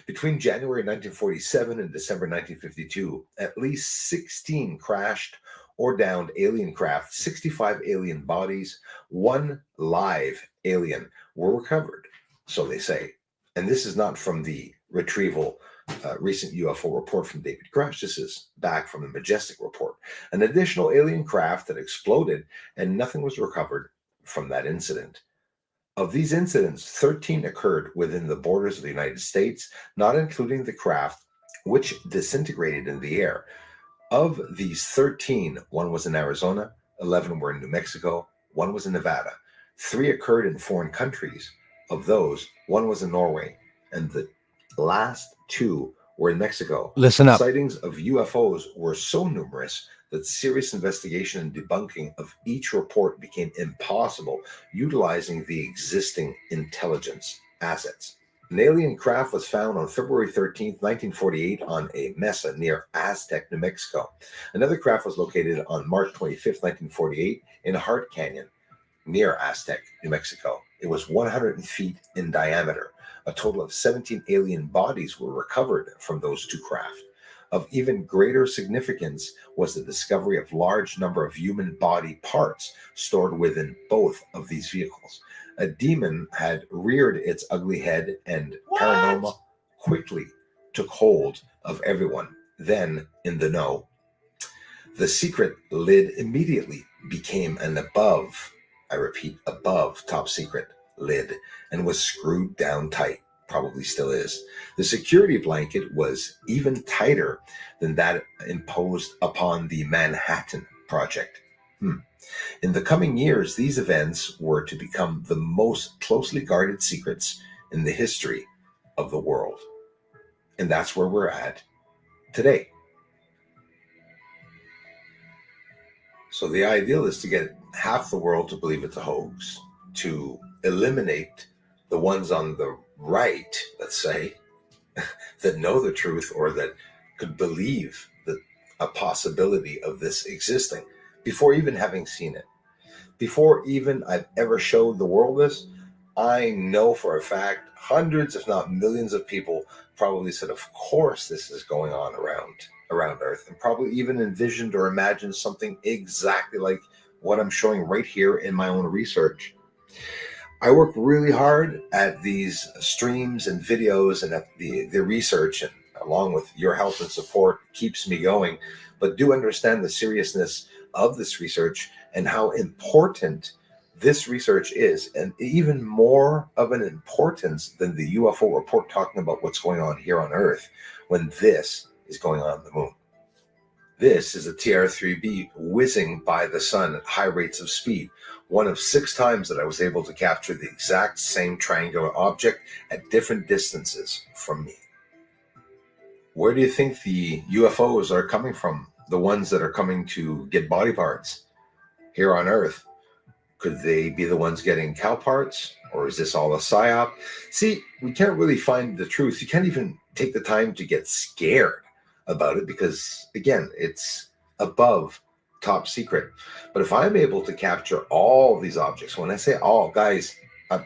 Between January 1947 and December 1952, at least 16 crashed or downed alien craft, 65 alien bodies, one live alien were recovered, so they say. And this is not from the retrieval recent UFO report from David Grush. This is back from the Majestic report. An additional alien craft that exploded and nothing was recovered from that incident. Of these incidents, 13 occurred within the borders of the United States, not including the craft which disintegrated in the air. Of these 13, one was in Arizona, 11 were in New Mexico, one was in Nevada. 3 occurred in foreign countries. Of those, one was in Norway, and the last 2 were in Mexico. Listen up. Sightings of UFOs were so numerous that serious investigation and debunking of each report became impossible, utilizing the existing intelligence assets. An alien craft was found on February 13th, 1948 on a mesa near Aztec, New Mexico. Another craft was located on March 25th, 1948 in Hart Canyon near Aztec, New Mexico. It was 100 feet in diameter. A total of 17 alien bodies were recovered from those 2 craft. Of even greater significance was the discovery of large number of human body parts stored within both of these vehicles. A demon had reared its ugly head, and paranorma quickly took hold of everyone then in the know. The secret lid immediately became an above, I repeat, above top secret lid, and was screwed down tight. Probably still is. The security blanket was even tighter than that imposed upon the Manhattan Project. In the coming years, these events were to become the most closely guarded secrets in the history of the world. And that's where we're at today. So the ideal is to get half the world to believe it's a hoax, to eliminate the ones on the right, let's say, that know the truth or that could believe that a possibility of this existing before even having seen it. Before even I've ever showed the world this, I know for a fact hundreds, if not millions of people probably said, of course this is going on around Earth, and probably even envisioned or imagined something exactly like what I'm showing right here in my own research. I work really hard at these streams and videos and at the research, and along with your help and support keeps me going. But do understand the seriousness of this research and how important this research is, and even more of an importance than the UFO report talking about what's going on here on Earth when this is going on the moon. This is a TR-3B whizzing by the sun at high rates of speed, one of 6 times that I was able to capture the exact same triangular object at different distances from me. Where do you think the UFOs are coming from? The ones that are coming to get body parts here on Earth? Could they be the ones getting cow parts? Or is this all a psyop? See, we can't really find the truth. You can't even take the time to get scared about it because, again, it's above top secret. But if I'm able to capture all these objects, when I say all, guys,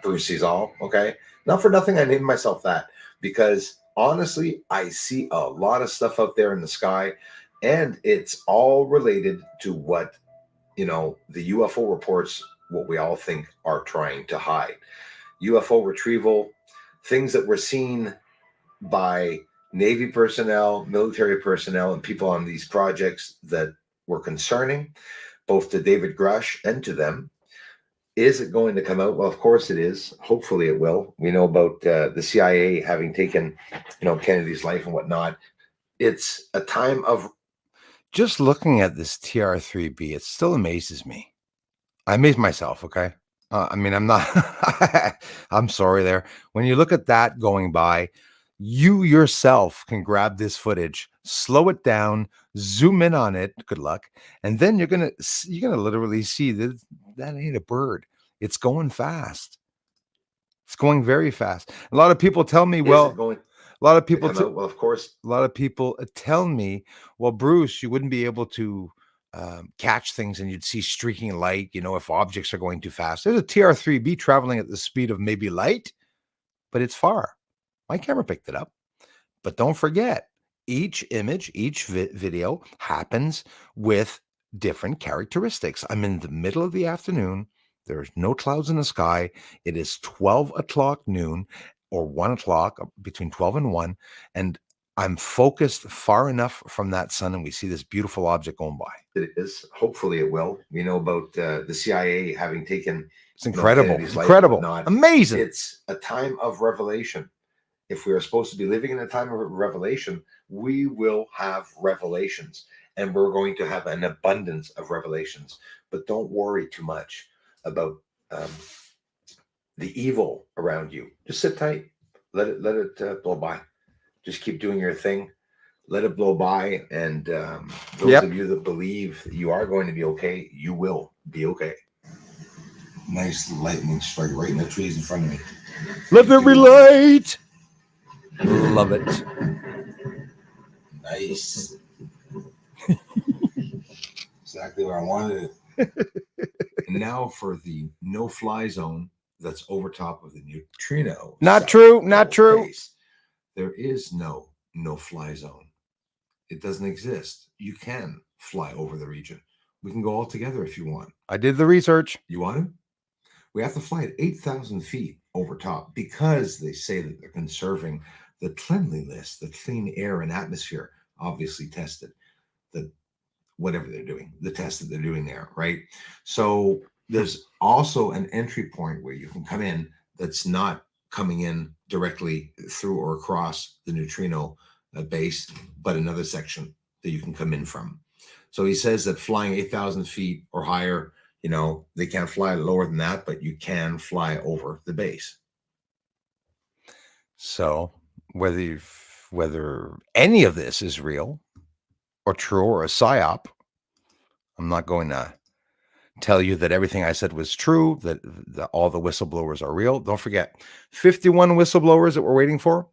Bruce sees all, okay? Not for nothing I named myself that, because honestly, I see a lot of stuff out there in the sky, and it's all related to what, the UFO reports, what we all think are trying to hide. UFO retrieval, things that were seen by Navy personnel, military personnel, and people on these projects that were concerning, both to David Grush and to them. Is it going to come out? Well, of course it is. Hopefully it will. We know about the CIA having taken, Kennedy's life and whatnot. It's a time of... Just looking at this TR-3B, it still amazes me. I amaze myself, okay? I'm not... I'm sorry there. When you look at that going by, you yourself can grab this footage, slow it down, zoom in on it, good luck, and then you're gonna literally see that ain't a bird. It's going fast. It's going very fast. A lot of people tell me, well, A lot of They people, come out, well, of course, a lot of people tell me, well, Bruce, you wouldn't be able to catch things and you'd see streaking light, if objects are going too fast. There's a TR-3B traveling at the speed of maybe light, but it's far. My camera picked it up. But don't forget, each image, each video happens with different characteristics. I'm in the middle of the afternoon. There's no clouds in the sky. It is 12 o'clock noon or 1 o'clock, between 12 and 1. And I'm focused far enough from that sun, and we see this beautiful object going by. it is. Hopefully it will. We know about the CIA having taken It's incredible. Kennedy's life, Incredible. but not. Amazing. It's a time of revelation. If we are supposed to be living in a time of revelation, we will have revelations, and we're going to have an abundance of revelations. But don't worry too much about the evil around you. Just sit tight. Let it blow by. Just keep doing your thing. Let it blow by. And those of you that believe that you are going to be okay, you will be okay. Nice lightning strike right in the trees in front of me. Let there be light. Love it. Nice. Exactly where I wanted it. And now for the no-fly zone that's over top of the neutrino. Not South true. Pole Not true. base. There is no-fly zone. It doesn't exist. You can fly over the region. We can go all together if you want. I did the research. You want to? We have to fly at 8,000 feet over top because they say that they're conserving the cleanliness, the clean air and atmosphere. Obviously tested. Whatever they're doing, the test that they're doing there, right? So there's also an entry point where you can come in that's not coming in directly through or across the neutrino base, but another section that you can come in from. So he says that flying 8,000 feet or higher, they can't fly lower than that, but you can fly over the base. So whether any of this is real or true or a psyop, I'm not going to tell you that everything I said was true, that all the whistleblowers are real. Don't forget, 51 whistleblowers that we're waiting for.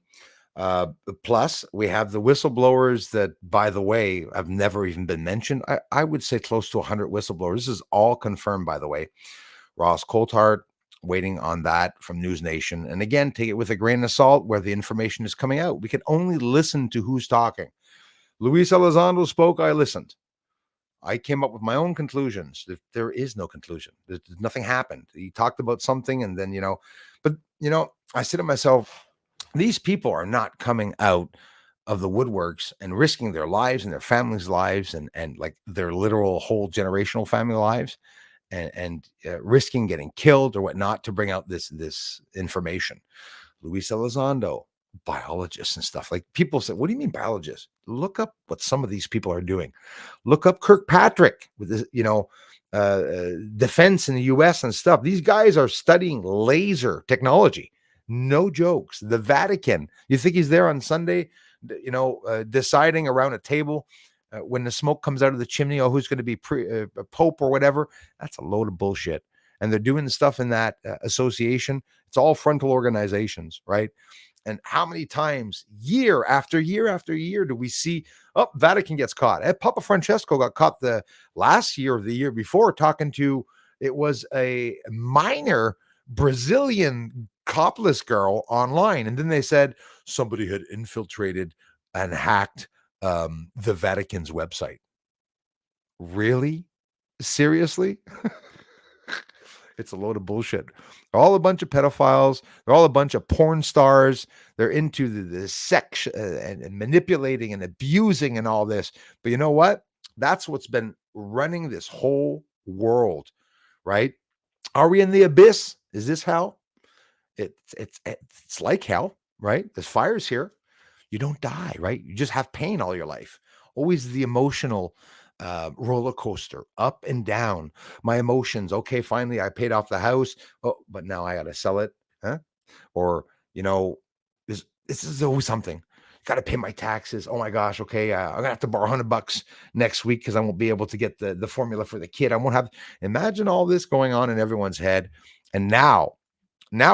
Plus, we have the whistleblowers that, by the way, have never even been mentioned. I would say close to 100 whistleblowers. This is all confirmed, by the way. Ross Coulthard, waiting on that from News Nation. And again, take it with a grain of salt where the information is coming out. We can only listen to who's talking. Luis Elizondo spoke. I listened. I came up with my own conclusions. There is no conclusion. Nothing happened. He talked about something, and then, I said to myself, these people are not coming out of the woodworks and risking their lives and their families' lives and like their literal whole generational family lives and risking getting killed or whatnot to bring out this information. Luis Elizondo, biologists and stuff. Like, people say, what do you mean biologists? Look up what some of these people are doing. Look up Kirkpatrick with this, defense in the US and stuff. These guys are studying laser technology. No jokes. The Vatican. You think he's there on Sunday, deciding around a table when the smoke comes out of the chimney, who's going to be Pope or whatever? That's a load of bullshit. And they're doing stuff in that association. It's all frontal organizations, right? And how many times, year after year after year, do we see, Vatican gets caught? Papa Francesco got caught the last year of the year before talking to, it was a minor Brazilian copless girl online. And then they said somebody had infiltrated and hacked the Vatican's website. Really? Seriously? It's a load of bullshit. They're all a bunch of pedophiles. They're all a bunch of porn stars. They're into the sex and manipulating and abusing and all this. But you know what? That's what's been running this whole world, right? Are we in the abyss? Is this hell? It's like hell, right? There's fires here. You don't die, right? You just have pain all your life. Always the emotional roller coaster, up and down. My emotions. Okay, finally I paid off the house. Oh, but now I got to sell it. Huh? Or, this is always something. Got to pay my taxes. Oh my gosh. Okay. I'm gonna have to borrow $100 next week because I won't be able to get the formula for the kid. I won't have. Imagine all this going on in everyone's head. And now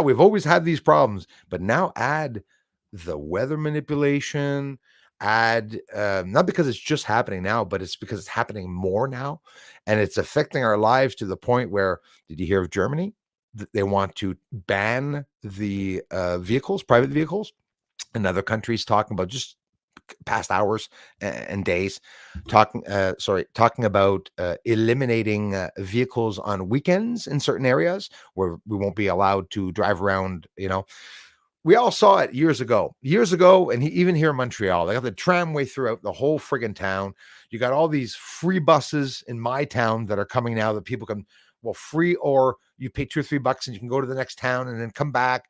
we've always had these problems, but now add the weather manipulation, add not because it's just happening now, but it's because it's happening more now, and it's affecting our lives to the point where, did you hear of Germany? They want to ban the vehicles, private vehicles, and other countries talking about just past hours and days, talking about eliminating vehicles on weekends in certain areas where we won't be allowed to drive around. We all saw it years ago, and even here in Montreal, they got the tramway throughout the whole friggin' town. You got all these free buses in my town that are coming now that people can, well, free, or you pay $2 or $3 and you can go to the next town and then come back.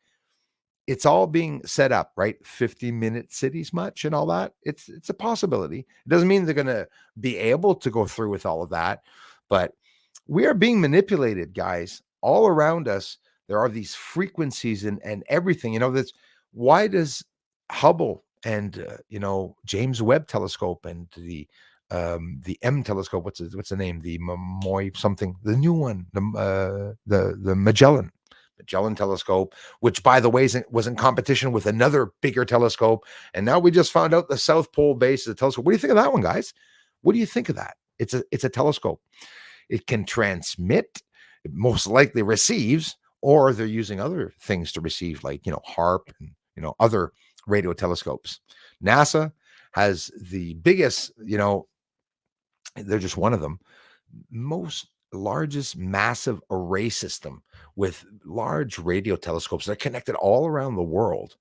It's all being set up, right? 50-minute cities much and all that. It's a possibility. It doesn't mean they're going to be able to go through with all of that, but we are being manipulated, guys, all around us. There are these frequencies and everything, that's why does Hubble and, James Webb telescope and the M telescope, what's the name? The Moy something, the new one, the Magellan telescope, which by the way was in competition with another bigger telescope. And now we just found out the South Pole base is a telescope. What do you think of that one, guys? What do you think of that? It's a telescope. It can transmit, it most likely receives, or they're using other things to receive, like, HARP and, other radio telescopes. NASA has the biggest, they're just one of them, largest massive array system with large radio telescopes that are connected all around the world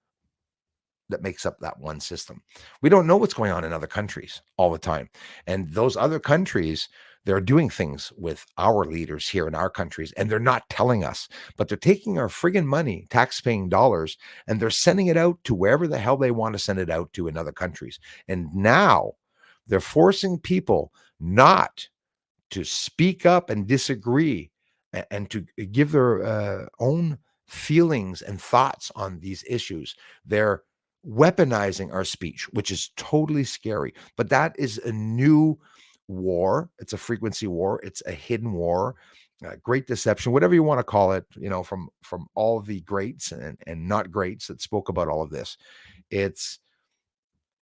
that makes up that one system. We don't know what's going on in other countries all the time. And those other countries, they're doing things with our leaders here in our countries, and they're not telling us, but they're taking our friggin' money, tax-paying dollars, and they're sending it out to wherever the hell they want to send it out to in other countries. And now they're forcing people not to speak up and disagree and to give their own feelings and thoughts on these issues. They're weaponizing our speech, which is totally scary. But that is a new war. It's a frequency war. It's a hidden war, great deception, whatever you want to call it, from all the greats and not greats that spoke about all of this. It's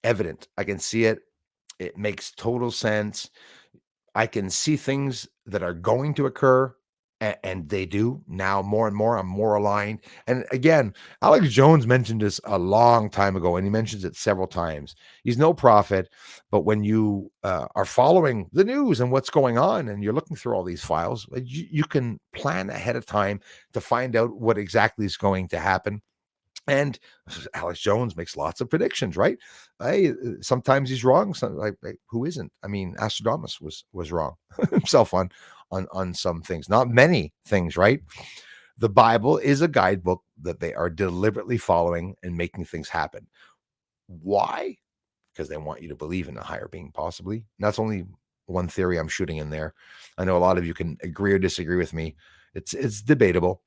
evident. I can see it. It makes total sense. I can see things that are going to occur, and they do now more and more. I'm more aligned. And again, Alex Jones mentioned this a long time ago, and he mentions it several times. He's no prophet, but when you are following the news and what's going on, and you're looking through all these files, you can plan ahead of time to find out what exactly is going to happen. And Alex Jones makes lots of predictions, right? Sometimes he's wrong. Like, who isn't? I mean, Astrodamus was wrong himself on some things, not many things, right? The Bible is a guidebook that they are deliberately following and making things happen. Why? Because they want you to believe in a higher being, possibly. And that's only one theory I'm shooting in there. I know a lot of you can agree or disagree with me. It's debatable.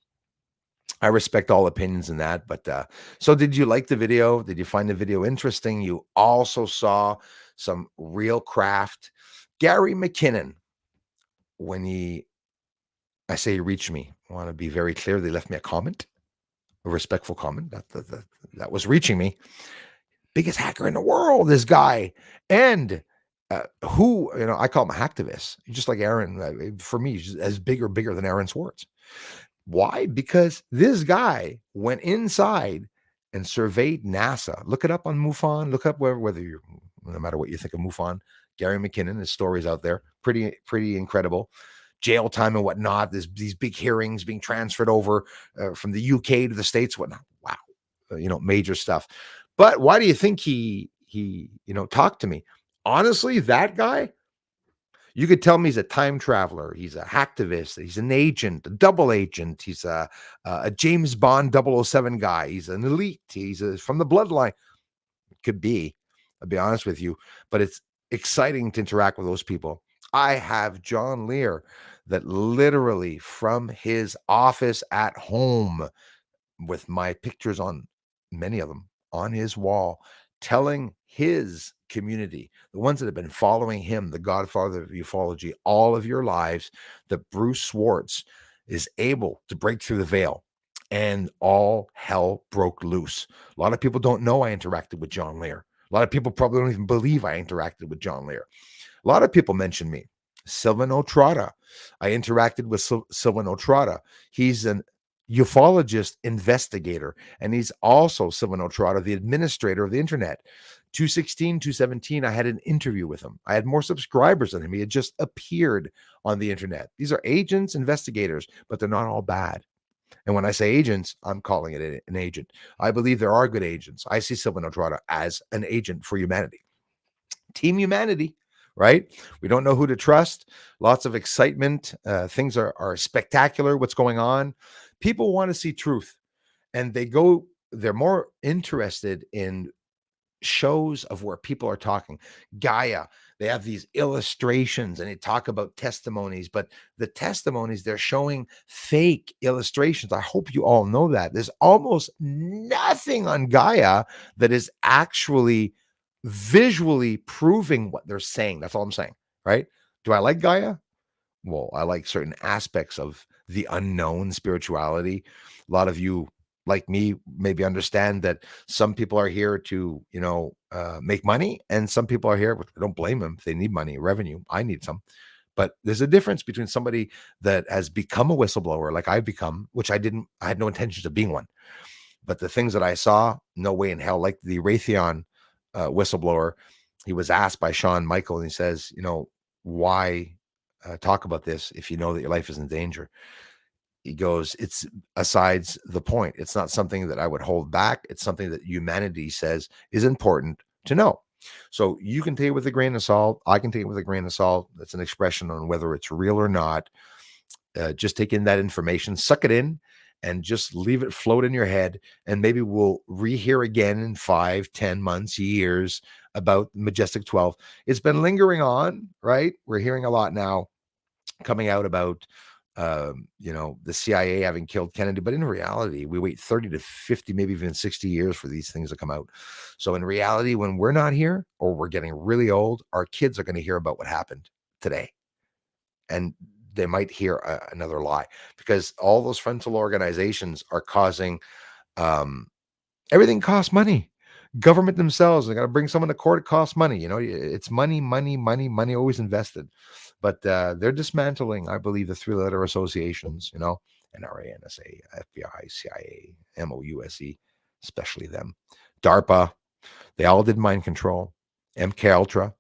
I respect all opinions in that, but so did you like the video? Did you find the video interesting? You also saw some real craft. Garry McKinnon, I say he reached me, I want to be very clear, they left me a comment, a respectful comment that was reaching me. Biggest hacker in the world, this guy. And who, I call him a hacktivist, just like Aaron. For me, he's as bigger than Aaron Swartz. Why? Because this guy went inside and surveyed NASA. Look it up on MUFON. Look up whether you're, no matter what you think of MUFON, Garry McKinnon, his story's out there. Pretty incredible. Jail time and whatnot. There's these big hearings being transferred over from the UK to the States, whatnot. Wow. Major stuff. But why do you think he talked to me? Honestly, that guy, you could tell me he's a time traveler. He's a hacktivist. He's an agent, a double agent. He's a James Bond 007 guy. He's an elite. He's from the bloodline. Could be. I'll be honest with you. But it's exciting to interact with those people. I have John Lear that literally from his office at home with my pictures on, many of them, on his wall, telling his community, the ones that have been following him, the godfather of ufology, all of your lives, that Bruce Swartz is able to break through the veil and all hell broke loose. A lot of people don't know I interacted with John Lear. A lot of people probably don't even believe I interacted with John Lear. A lot of people mention me. Silvano Trotta. I interacted with Silvano Trotta. He's an ufologist investigator, and he's also, Silvano Trotta, the administrator of the internet. 216, 217, I had an interview with him. I had more subscribers than him. He had just appeared on the internet. These are agents, investigators, but they're not all bad. And when I say agents, I'm calling it an agent. I believe there are good agents. I see Silvano Trotta as an agent for humanity. Team humanity, right? We don't know who to trust. Lots of excitement. Things are spectacular. What's going on? People want to see truth, and they're more interested in shows of where people are talking. Gaia, they have these illustrations and they talk about testimonies, but the testimonies, they're showing fake illustrations. I hope you all know that. There's almost nothing on Gaia that is actually visually proving what they're saying. That's all I'm saying, right? Do I like Gaia? Well, I like certain aspects of the unknown spirituality. A lot of you, like me, maybe understand that some people are here to, make money, and some people are here, I don't blame them if they need money, revenue. I need some. But there's a difference between somebody that has become a whistleblower, like I've become, which I had no intentions of being one. But the things that I saw, no way in hell, like the Raytheon whistleblower, he was asked by Sean Michael, and he says, why talk about this if you know that your life is in danger? He goes, it's asides the point. It's not something that I would hold back. It's something that humanity says is important to know. So you can take it with a grain of salt. I can take it with a grain of salt. That's an expression on whether it's real or not. Just take in that information, suck it in, and just leave it float in your head. And maybe we'll rehear again in 5, 10 months, years about Majestic 12. It's been lingering on, right? We're hearing a lot now coming out about the CIA having killed Kennedy, but in reality, we wait 30 to 50, maybe even 60 years for these things to come out. So in reality, when we're not here or we're getting really old, our kids are going to hear about what happened today. And they might hear another lie, because all those frontal organizations are causing, everything costs money. Government themselves, they got to bring someone to court. It costs money. It's money, always invested. But they're dismantling, I believe, the 3-letter associations, NRA, NSA, FBI, CIA, MOUSE, especially them. DARPA, they all did mind control. MK Ultra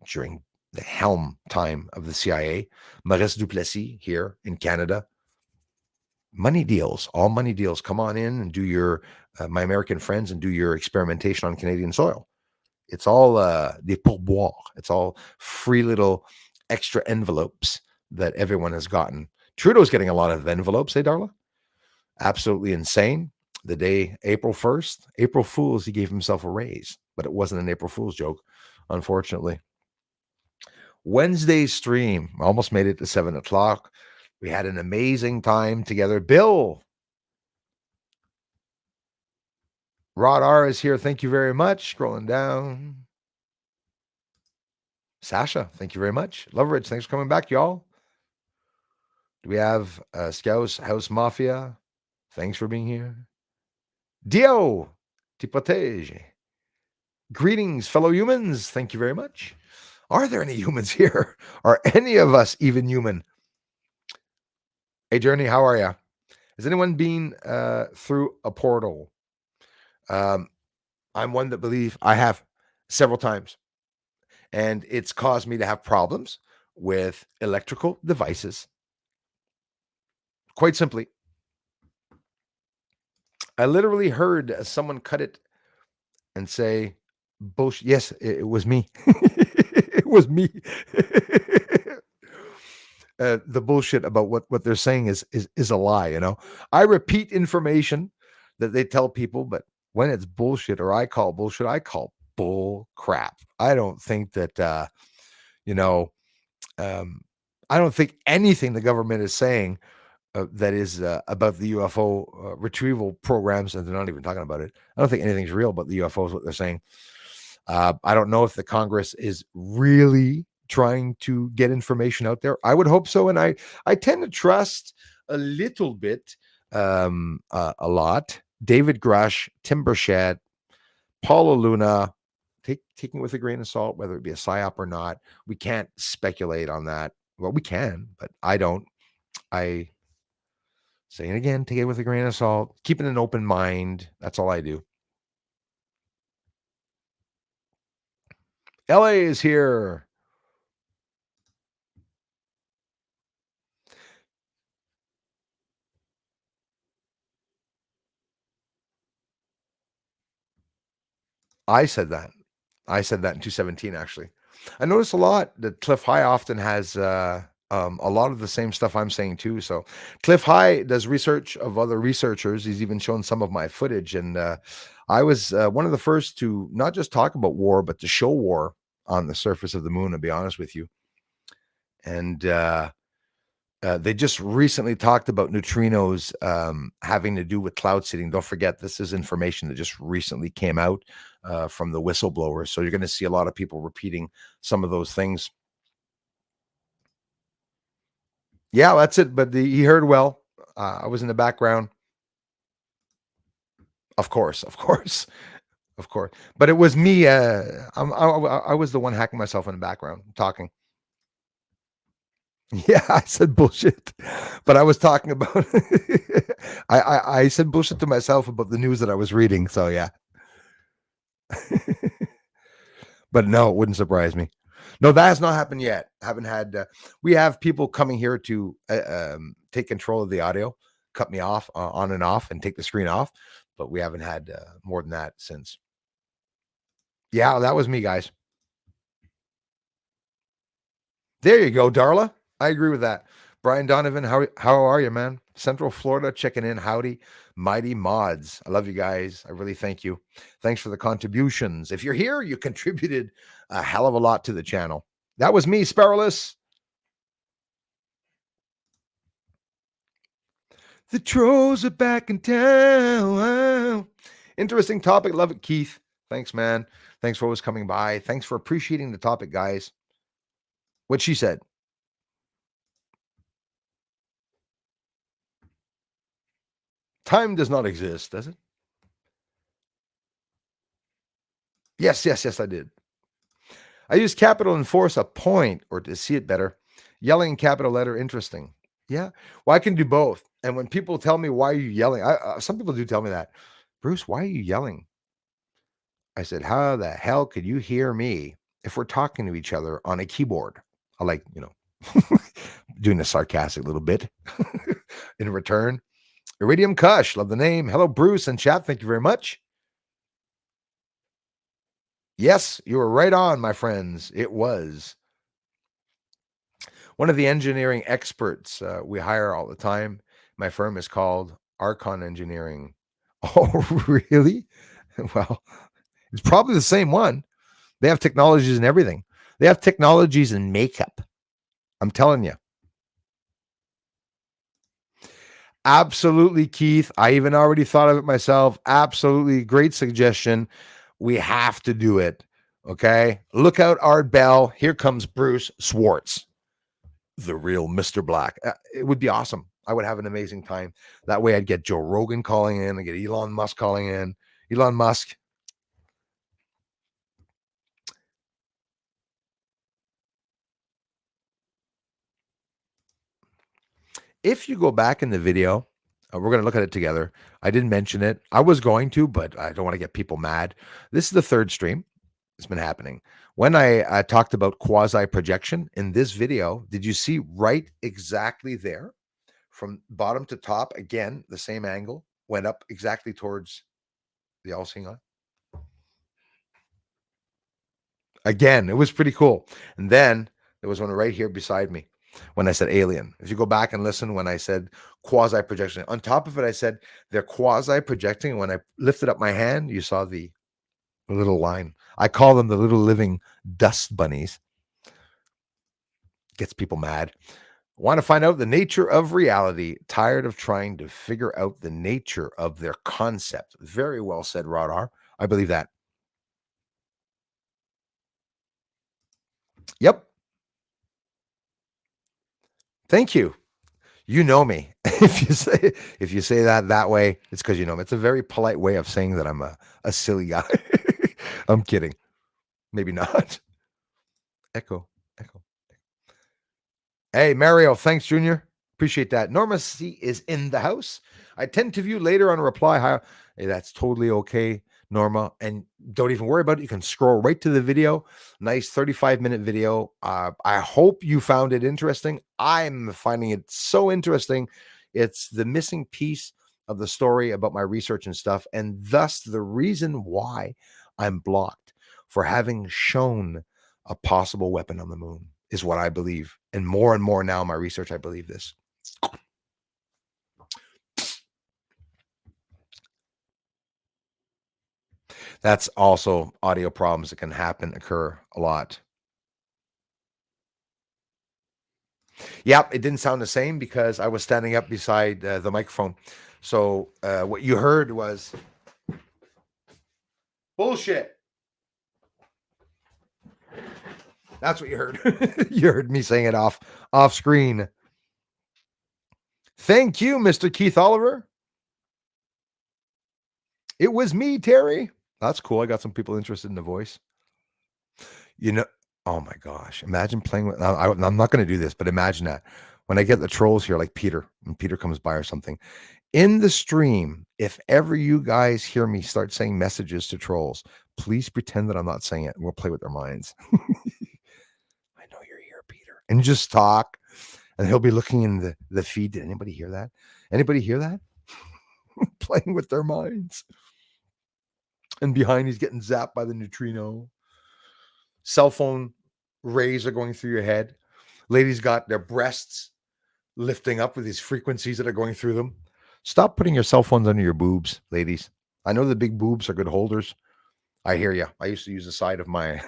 during the helm time of the CIA. Maurice Duplessis here in Canada. Money deals, all money deals. Come on in and do your, my American friends, and do your experimentation on Canadian soil. It's all des pourboires. It's all free little extra envelopes that everyone has gotten. Trudeau's getting a lot of envelopes, Darla? Absolutely insane. The day April 1st, April Fool's, he gave himself a raise, but it wasn't an April Fool's joke, unfortunately. Wednesday's stream, almost made it to 7 o'clock. We had an amazing time together. Bill, Rod R is here. Thank you very much. Scrolling down. Sasha, thank you very much. Loveridge, thanks for coming back, y'all. Do we have Scouse House Mafia? Thanks for being here. Dio, ti protege. Greetings, fellow humans. Thank you very much. Are there any humans here? Are any of us even human? Hey, Journey, how are you? Has anyone been through a portal? I'm one that believe I have several times. And it's caused me to have problems with electrical devices. Quite simply, I literally heard someone cut it and say, bullshit. Yes, it was me. It was me. The bullshit about what they're saying is a lie. I repeat information that they tell people, but when it's bullshit, or I call bullshit, I call bull crap. I don't think that, I don't think anything the government is saying that is about the UFO retrieval programs, and they're not even talking about it. I don't think anything's real about the UFOs, what they're saying. I don't know if the Congress is really trying to get information out there. I would hope so. And I tend to trust a little bit a lot. David Grush, Tim Burchett, Paula Luna, taking it with a grain of salt, whether it be a psyop or not. We can't speculate on that. Well, we can, but I don't. I say it again, take it with a grain of salt, keeping an open mind. That's all I do. LA is here. I said that. I said that in 217, actually. I notice a lot that Cliff High often has a lot of the same stuff I'm saying too. So Cliff High does research of other researchers. He's even shown some of my footage. And I was one of the first to not just talk about war, but to show war on the surface of the moon, to be honest with you. And they just recently talked about neutrinos having to do with cloud seeding. Don't forget, this is information that just recently came out from the whistleblowers. So you're going to see a lot of people repeating some of those things. Yeah, that's it. But he heard well. I was in the background. Of course, of course, of course. But it was me. I was the one hacking myself in the background, talking. Yeah, I said bullshit, but I was talking about. I said bullshit to myself about the news that I was reading. So yeah, but no, it wouldn't surprise me. No, that has not happened yet. I haven't had. We have people coming here to take control of the audio, cut me off on and off, and take the screen off. But we haven't had more than that since. Yeah, that was me, guys. There you go, Darla. I agree with that. Brian Donovan, how are you, man? Central Florida, checking in. Howdy, mighty mods. I love you guys. I really thank you. Thanks for the contributions. If you're here, you contributed a hell of a lot to the channel. That was me, Sparrowless. The trolls are back in town. Interesting topic. Love it, Keith. Thanks, man. Thanks for always coming by. Thanks for appreciating the topic, guys. What she said. Time does not exist, does it? Yes, I did. I use capital and force a point or to see it better. Yelling capital letter, interesting. Yeah. Well, I can do both. And when people tell me, why are you yelling? Some people do tell me that. Bruce, why are you yelling? I said, how the hell could you hear me if we're talking to each other on a keyboard? I like, doing a sarcastic little bit in return. Iridium Kush, love the name. Hello, Bruce and chat. Thank you very much. Yes, you were right on, my friends. It was. One of the engineering experts we hire all the time. My firm is called Archon Engineering. Oh, really? Well, it's probably the same one. They have technologies and everything. They have technologies in makeup. I'm telling you. Absolutely, Keith. I even already thought of it myself. Absolutely. Great suggestion. We have to do it. Okay. Look out, Art Bell. Here comes Bruce Swartz, the real Mr. Black. It would be awesome. I would have an amazing time. That way I'd get Joe Rogan calling in. I get Elon Musk calling in. Elon Musk. If you go back in the video, we're going to look at it together. I didn't mention it. I was going to, but I don't want to get people mad. This is the third stream. It's been happening. When I talked about quasi-projection in this video, did you see right exactly there from bottom to top? Again, the same angle went up exactly towards the all-seeing eye. Again, it was pretty cool. And then there was one right here beside me when I said alien. If you go back and listen when I said quasi-projection, on top of it, I said they're quasi-projecting. When I lifted up my hand, you saw the little line. I call them the little living dust bunnies. Gets people mad. Want to find out the nature of reality. Tired of trying to figure out the nature of their concept. Very well said, Rodar. I believe that. Yep. Thank you. You know me. If you say that way, it's because you know me. It's a very polite way of saying that I'm a silly guy. I'm kidding. Maybe not. Echo. Echo. Hey, Mario, thanks, Junior. Appreciate that. Norma C is in the house. I tend to view later on a reply. Hey, that's totally okay, Norma. And don't even worry about it. You can scroll right to the video. Nice 35-minute video. I hope you found it interesting. I'm finding it so interesting. It's the missing piece of the story about my research and stuff, and thus the reason why I'm blocked for having shown a possible weapon on the moon is what I believe. And more now in my research, I believe this. That's also audio problems that can occur a lot. Yep, it didn't sound the same because I was standing up beside the microphone. So what you heard was bullshit. That's what you heard. You heard me saying it off screen. Thank you, Mr. Keith Oliver. It was me, Terry. That's cool. I got some people interested in the voice. You know, oh my gosh. Imagine playing with, I'm not going to do this, but imagine that when I get the trolls here, like Peter, when Peter comes by or something in the stream, if ever you guys hear me start saying messages to trolls, please pretend that I'm not saying it and we'll play with their minds. I know you're here, Peter. And just talk. And he'll be looking in the feed. Did anybody hear that? Anybody hear that? Playing with their minds. And behind he's getting zapped by the neutrino. Cell phone rays are going through your head. Ladies got their breasts lifting up with these frequencies that are going through them. Stop putting your cell phones under your boobs, ladies. I know the big boobs are good holders. I hear you. I used to use the side of my...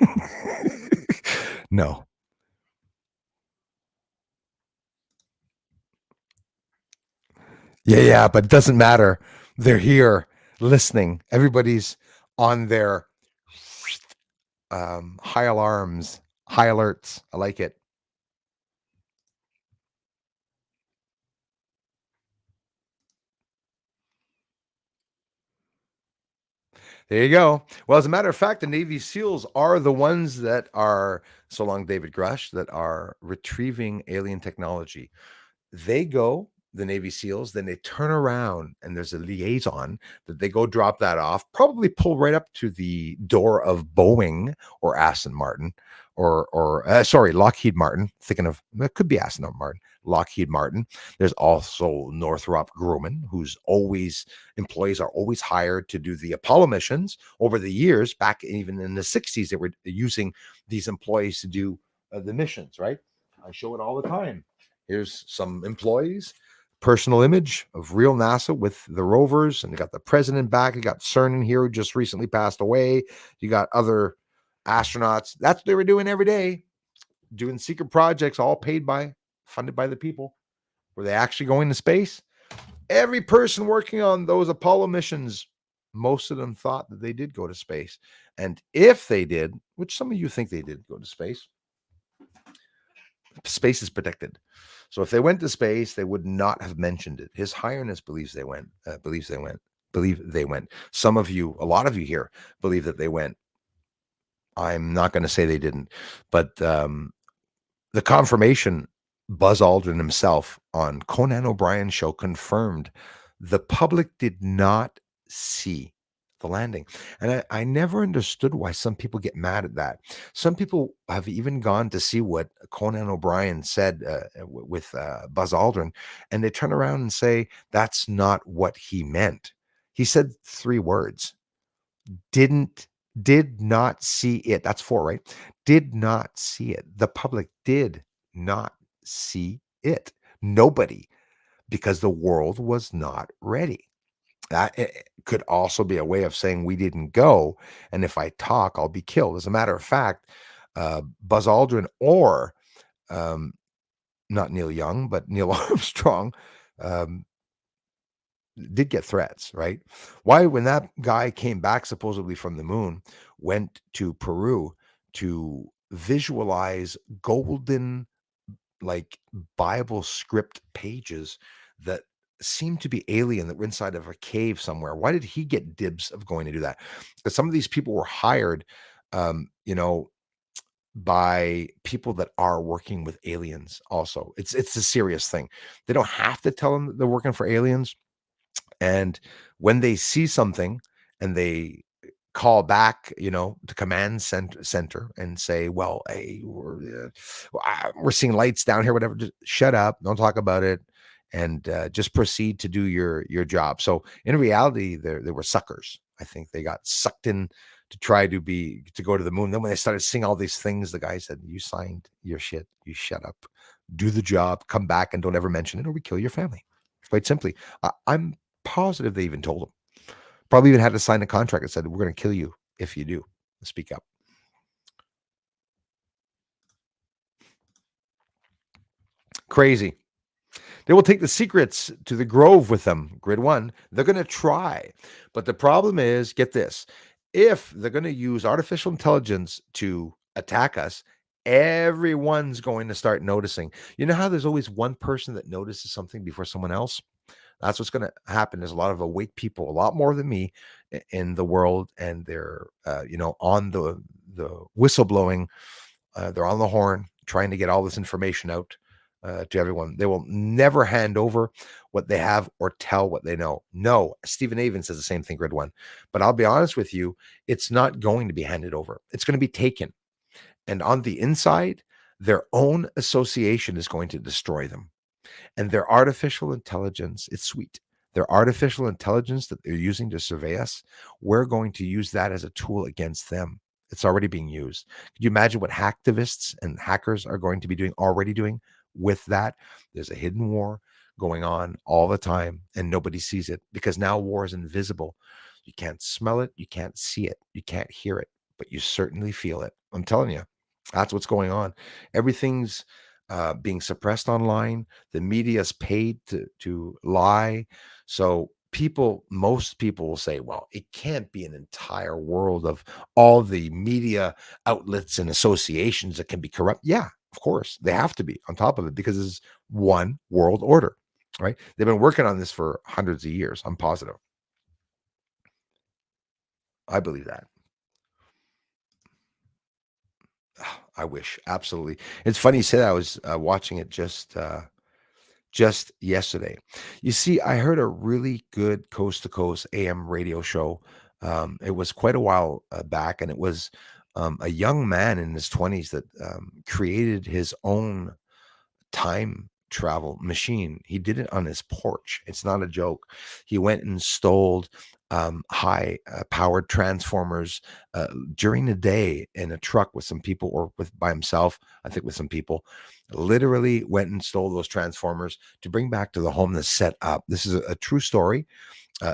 No. Yeah, but it doesn't matter. They're here listening. Everybody's on their high alarms, high alerts. I like it. There you go. Well, as a matter of fact, the Navy SEALs are the ones that are, so long David Grush, that are retrieving alien technology. They go, the Navy SEALs, then they turn around and there's a liaison that they go drop that off, probably pull right up to the door of Boeing or Aston Martin or Lockheed Martin. Thinking of, it could be Aston Martin, Lockheed Martin. There's also Northrop Grumman, who's employees are always hired to do the Apollo missions. Over the years, back even in the 60s, they were using these employees to do the missions, right? I show it all the time. Here's some employees, personal image of real NASA with the rovers, and you got the president back. You got Cernan here, who just recently passed away. You got other astronauts. That's what they were doing every day, doing secret projects, all funded by the people. Were they actually going to space? Every person working on those Apollo missions, most of them thought that they did go to space. And if they did, which some of you think they did go to space, space is protected. So if they went to space, they would not have mentioned it. His Highness believes they went. Some of you, a lot of you here, believe that they went. I'm not going to say they didn't, but the confirmation, Buzz Aldrin himself on Conan O'Brien's show confirmed the public did not see the landing. And I never understood why some people get mad at that. Some people have even gone to see what Conan O'Brien said with Buzz Aldrin, and they turn around and say, that's not what he meant. He said 3 words. Did not see it. That's 4, right? Did not see it. The public did not see it. Nobody, because the world was not ready. That could also be a way of saying we didn't go, and if I talk, I'll be killed. As a matter of fact, Buzz Aldrin or not Neil Young, but Neil Armstrong did get threats, right? Why, when that guy came back supposedly from the moon, went to Peru to visualize golden like Bible script pages that seem to be alien, that were inside of a cave somewhere. Why did he get dibs of going to do that? Because some of these people were hired, you know, by people that are working with aliens. Also, it's a serious thing. They don't have to tell them that they're working for aliens, and when they see something and they call back, you know, to command center and say, well, hey, we're seeing lights down here, whatever, just shut up, don't talk about it, and just proceed to do your job. So in reality, they were suckers. I think they got sucked in to try to go to the moon. Then when they started seeing all these things, the guy said, you signed your shit, you shut up, do the job, come back, and don't ever mention it, or we kill your family. Quite simply. I'm positive they even told him. Probably even had to sign a contract that said, we're going to kill you if you do speak up. Crazy. They will take the secrets to the grove with them. Grid 1. They're going to try. But the problem is, get this, if they're going to use artificial intelligence to attack us, everyone's going to start noticing. You know how there's always one person that notices something before someone else? That's what's going to happen. There's a lot of awake people, a lot more than me, in the world, and they're, you know, on the whistleblowing. They're on the horn, trying to get all this information out to everyone. They will never hand over what they have or tell what they know. No, Stephen Avon says the same thing, Grid 1. But I'll be honest with you, it's not going to be handed over. It's going to be taken. And on the inside, their own association is going to destroy them. And their artificial intelligence, it's sweet. Their artificial intelligence that they're using to survey us, we're going to use that as a tool against them. It's already being used. Could you imagine what hacktivists and hackers are going to be already doing with that? There's a hidden war going on all the time, and nobody sees it because now war is invisible. You can't smell it, you can't see it, you can't hear it, but you certainly feel it. I'm telling you, that's what's going on. Everything's being suppressed online. The media is paid to lie. So most people will say, well, it can't be an entire world of all the media outlets and associations that can be corrupt. Yeah, of course, they have to be on top of it because it's one world order, right? They've been working on this for hundreds of years. I'm positive. I believe that. I wish, absolutely. It's funny you say that. I was watching it just yesterday. You see, I heard a really good coast to coast AM radio show. It was quite a while back, and it was a young man in his 20s that created his own time travel machine. He did it on his porch. It's not a joke. He went and stole high powered transformers during the day in a truck with some people, or by himself, I think with some people. Literally went and stole those transformers to bring back to the home to set up. This is a true story.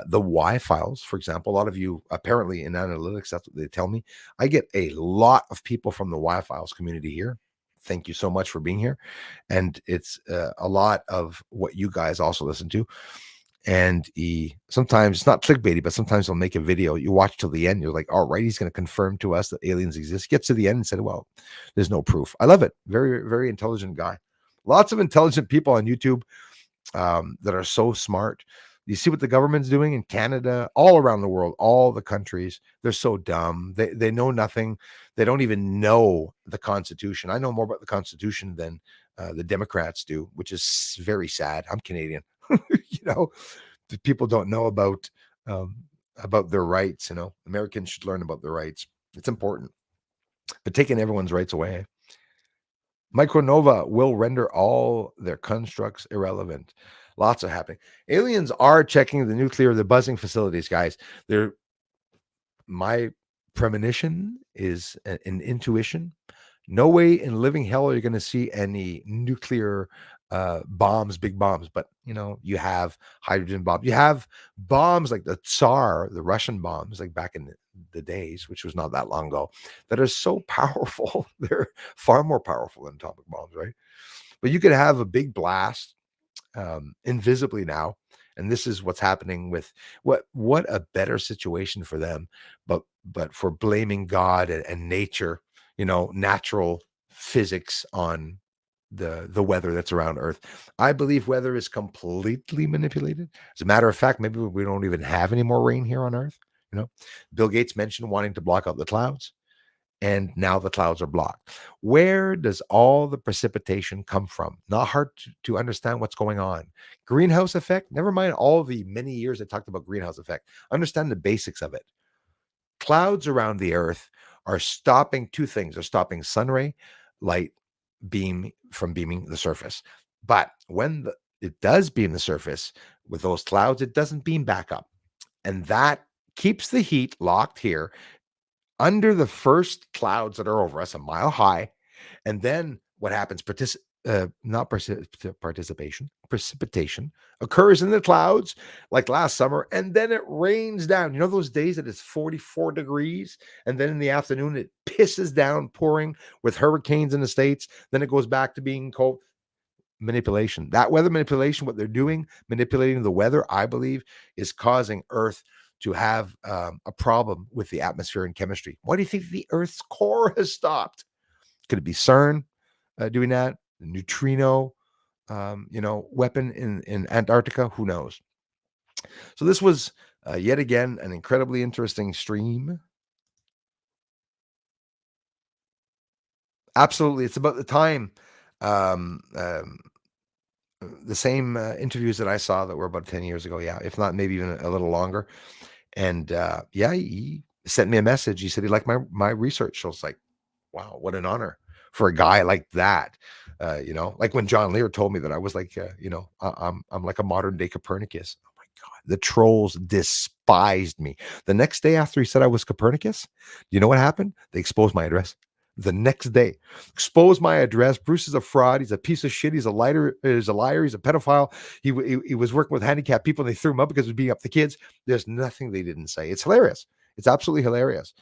The Y files, for example, a lot of you apparently in analytics, that's what they tell me. I get a lot of people from the Y files community here. Thank you so much for being here. And it's a lot of what you guys also listen to. And sometimes it's not clickbaity, but sometimes they'll make a video. You watch till the end. You're like, all right, he's going to confirm to us that aliens exist. Gets to the end and said, well, there's no proof. I love it. Very, very intelligent guy. Lots of intelligent people on YouTube that are so smart. You see what the government's doing in Canada, all around the world, all the countries. They're so dumb. They know nothing. They don't even know the Constitution. I know more about the Constitution than the Democrats do, which is very sad. I'm Canadian. You know, people don't know about their rights. You know, Americans should learn about their rights. It's important. But taking everyone's rights away. Micronova will render all their constructs irrelevant. Lots of happening. Aliens are checking the buzzing facilities, guys. My premonition is an intuition. No way in living hell are you going to see any nuclear bombs, big bombs. But, you know, you have hydrogen bombs. You have bombs like the Tsar, the Russian bombs, like back in the days, which was not that long ago, that are so powerful. They're far more powerful than atomic bombs, right? But you could have a big blast invisibly now. And this is what's happening with what a better situation for them, but for blaming God and nature, you know, natural physics on the weather that's around Earth. I believe weather is completely manipulated. As a matter of fact, maybe we don't even have any more rain here on Earth. You know, Bill Gates mentioned wanting to block out the clouds, and now the clouds are blocked. Where does all the precipitation come from? Not hard to understand what's going on. Greenhouse effect, never mind all the many years I talked about greenhouse effect. Understand the basics of it. Clouds around the Earth are stopping two things. They're stopping sun ray light beam from beaming the surface. But when it does beam the surface with those clouds, it doesn't beam back up. And that keeps the heat locked here under the first clouds that are over us, a mile high. And then what happens? Precipitation occurs in the clouds like last summer, and then it rains down. You know those days that it's 44 degrees, and then in the afternoon it pisses down, pouring with hurricanes in the States. Then it goes back to being cold. Manipulation. That weather manipulation, what they're doing, manipulating the weather, I believe, is causing Earth to have a problem with the atmosphere and chemistry. Why do you think the Earth's core has stopped? Could it be CERN doing that? The neutrino, weapon in Antarctica? Who knows? So this was yet again an incredibly interesting stream. Absolutely, it's about the time. The same interviews that I saw that were about 10 years ago, yeah, if not maybe even a little longer. And he sent me a message. He said he liked my research. So it's like, wow, what an honor for a guy like that. Like when John Lear told me that I was like, I'm like a modern day Copernicus. Oh my God, the trolls despised me. The next day after he said I was Copernicus, you know what happened? They exposed my address. The next day, expose my address. Bruce is a fraud. He's a piece of shit. He's a liar. He's a pedophile. He was working with handicapped people, and they threw him up because he was beating up the kids. There's nothing they didn't say. It's hilarious. It's absolutely hilarious.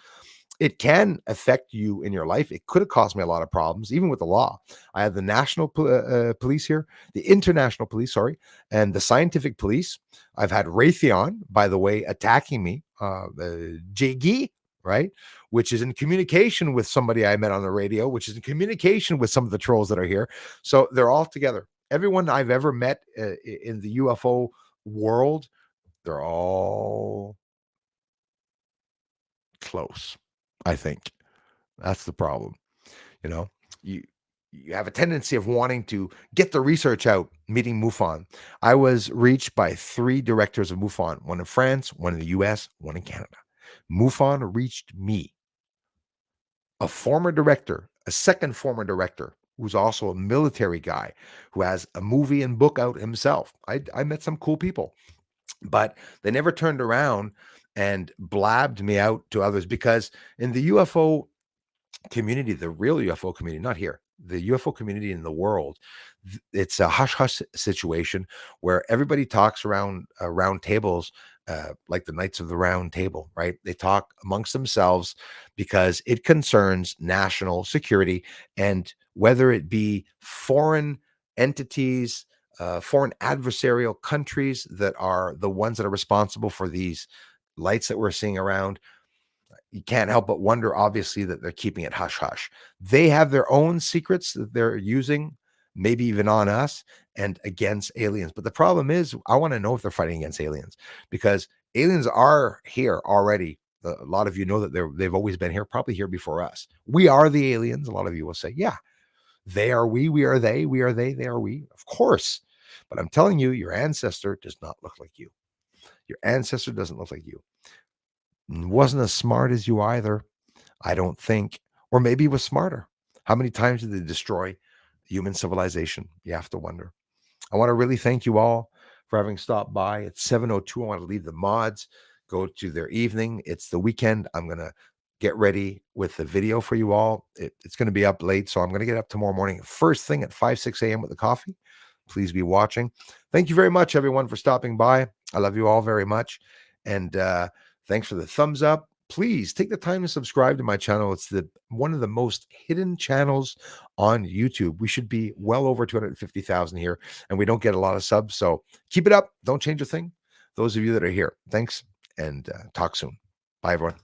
It can affect you in your life. It could have caused me a lot of problems, even with the law. I have the national police here, the international police, sorry, and the scientific police. I've had Raytheon, by the way, attacking me. JG, right? Which is in communication with somebody I met on the radio, which is in communication with some of the trolls that are here. So they're all together. Everyone I've ever met in the UFO world, they're all close. I think that's the problem. You have a tendency of wanting to get the research out. Meeting MUFON, I was reached by 3 directors of MUFON, one in France, one in the US, one in Canada. MUFON reached me, a former director, a second former director, who's also a military guy who has a movie and book out himself. I met some cool people, but they never turned around and blabbed me out to others, because in the UFO community, the real UFO community, not here, the UFO community in the world, it's a hush-hush situation where everybody talks around tables, like the Knights of the Round Table, right? They talk amongst themselves because it concerns national security, and whether it be foreign entities, foreign adversarial countries that are the ones that are responsible for these lights that we're seeing around. You can't help but wonder, obviously, that they're keeping it hush hush. They have their own secrets that they're using, maybe even on us and against aliens. But the problem is, I want to know if they're fighting against aliens, because aliens are here already. A lot of you know that they've always been here, probably here before us. We are the aliens. A lot of you will say, yeah, they are we are they, we are they are we. Of course. But I'm telling you, your ancestor does not look like you. Your ancestor doesn't look like you. Wasn't as smart as you either, I don't think. Or maybe he was smarter. How many times did they destroy human civilization? You have to wonder. I want to really thank you all for having stopped by. It's 7:02. I want to leave the mods go to their evening. It's the weekend. I'm going to get ready with the video for you all. It's going to be up late, so I'm going to get up tomorrow morning, first thing at 5-6 a.m. with the coffee. Please be watching. Thank you very much, everyone, for stopping by. I love you all very much. And thanks for the thumbs up. Please take the time to subscribe to my channel. It's one of the most hidden channels on YouTube. We should be well over 250,000 here, and we don't get a lot of subs. So keep it up. Don't change a thing. Those of you that are here, thanks, and talk soon. Bye, everyone.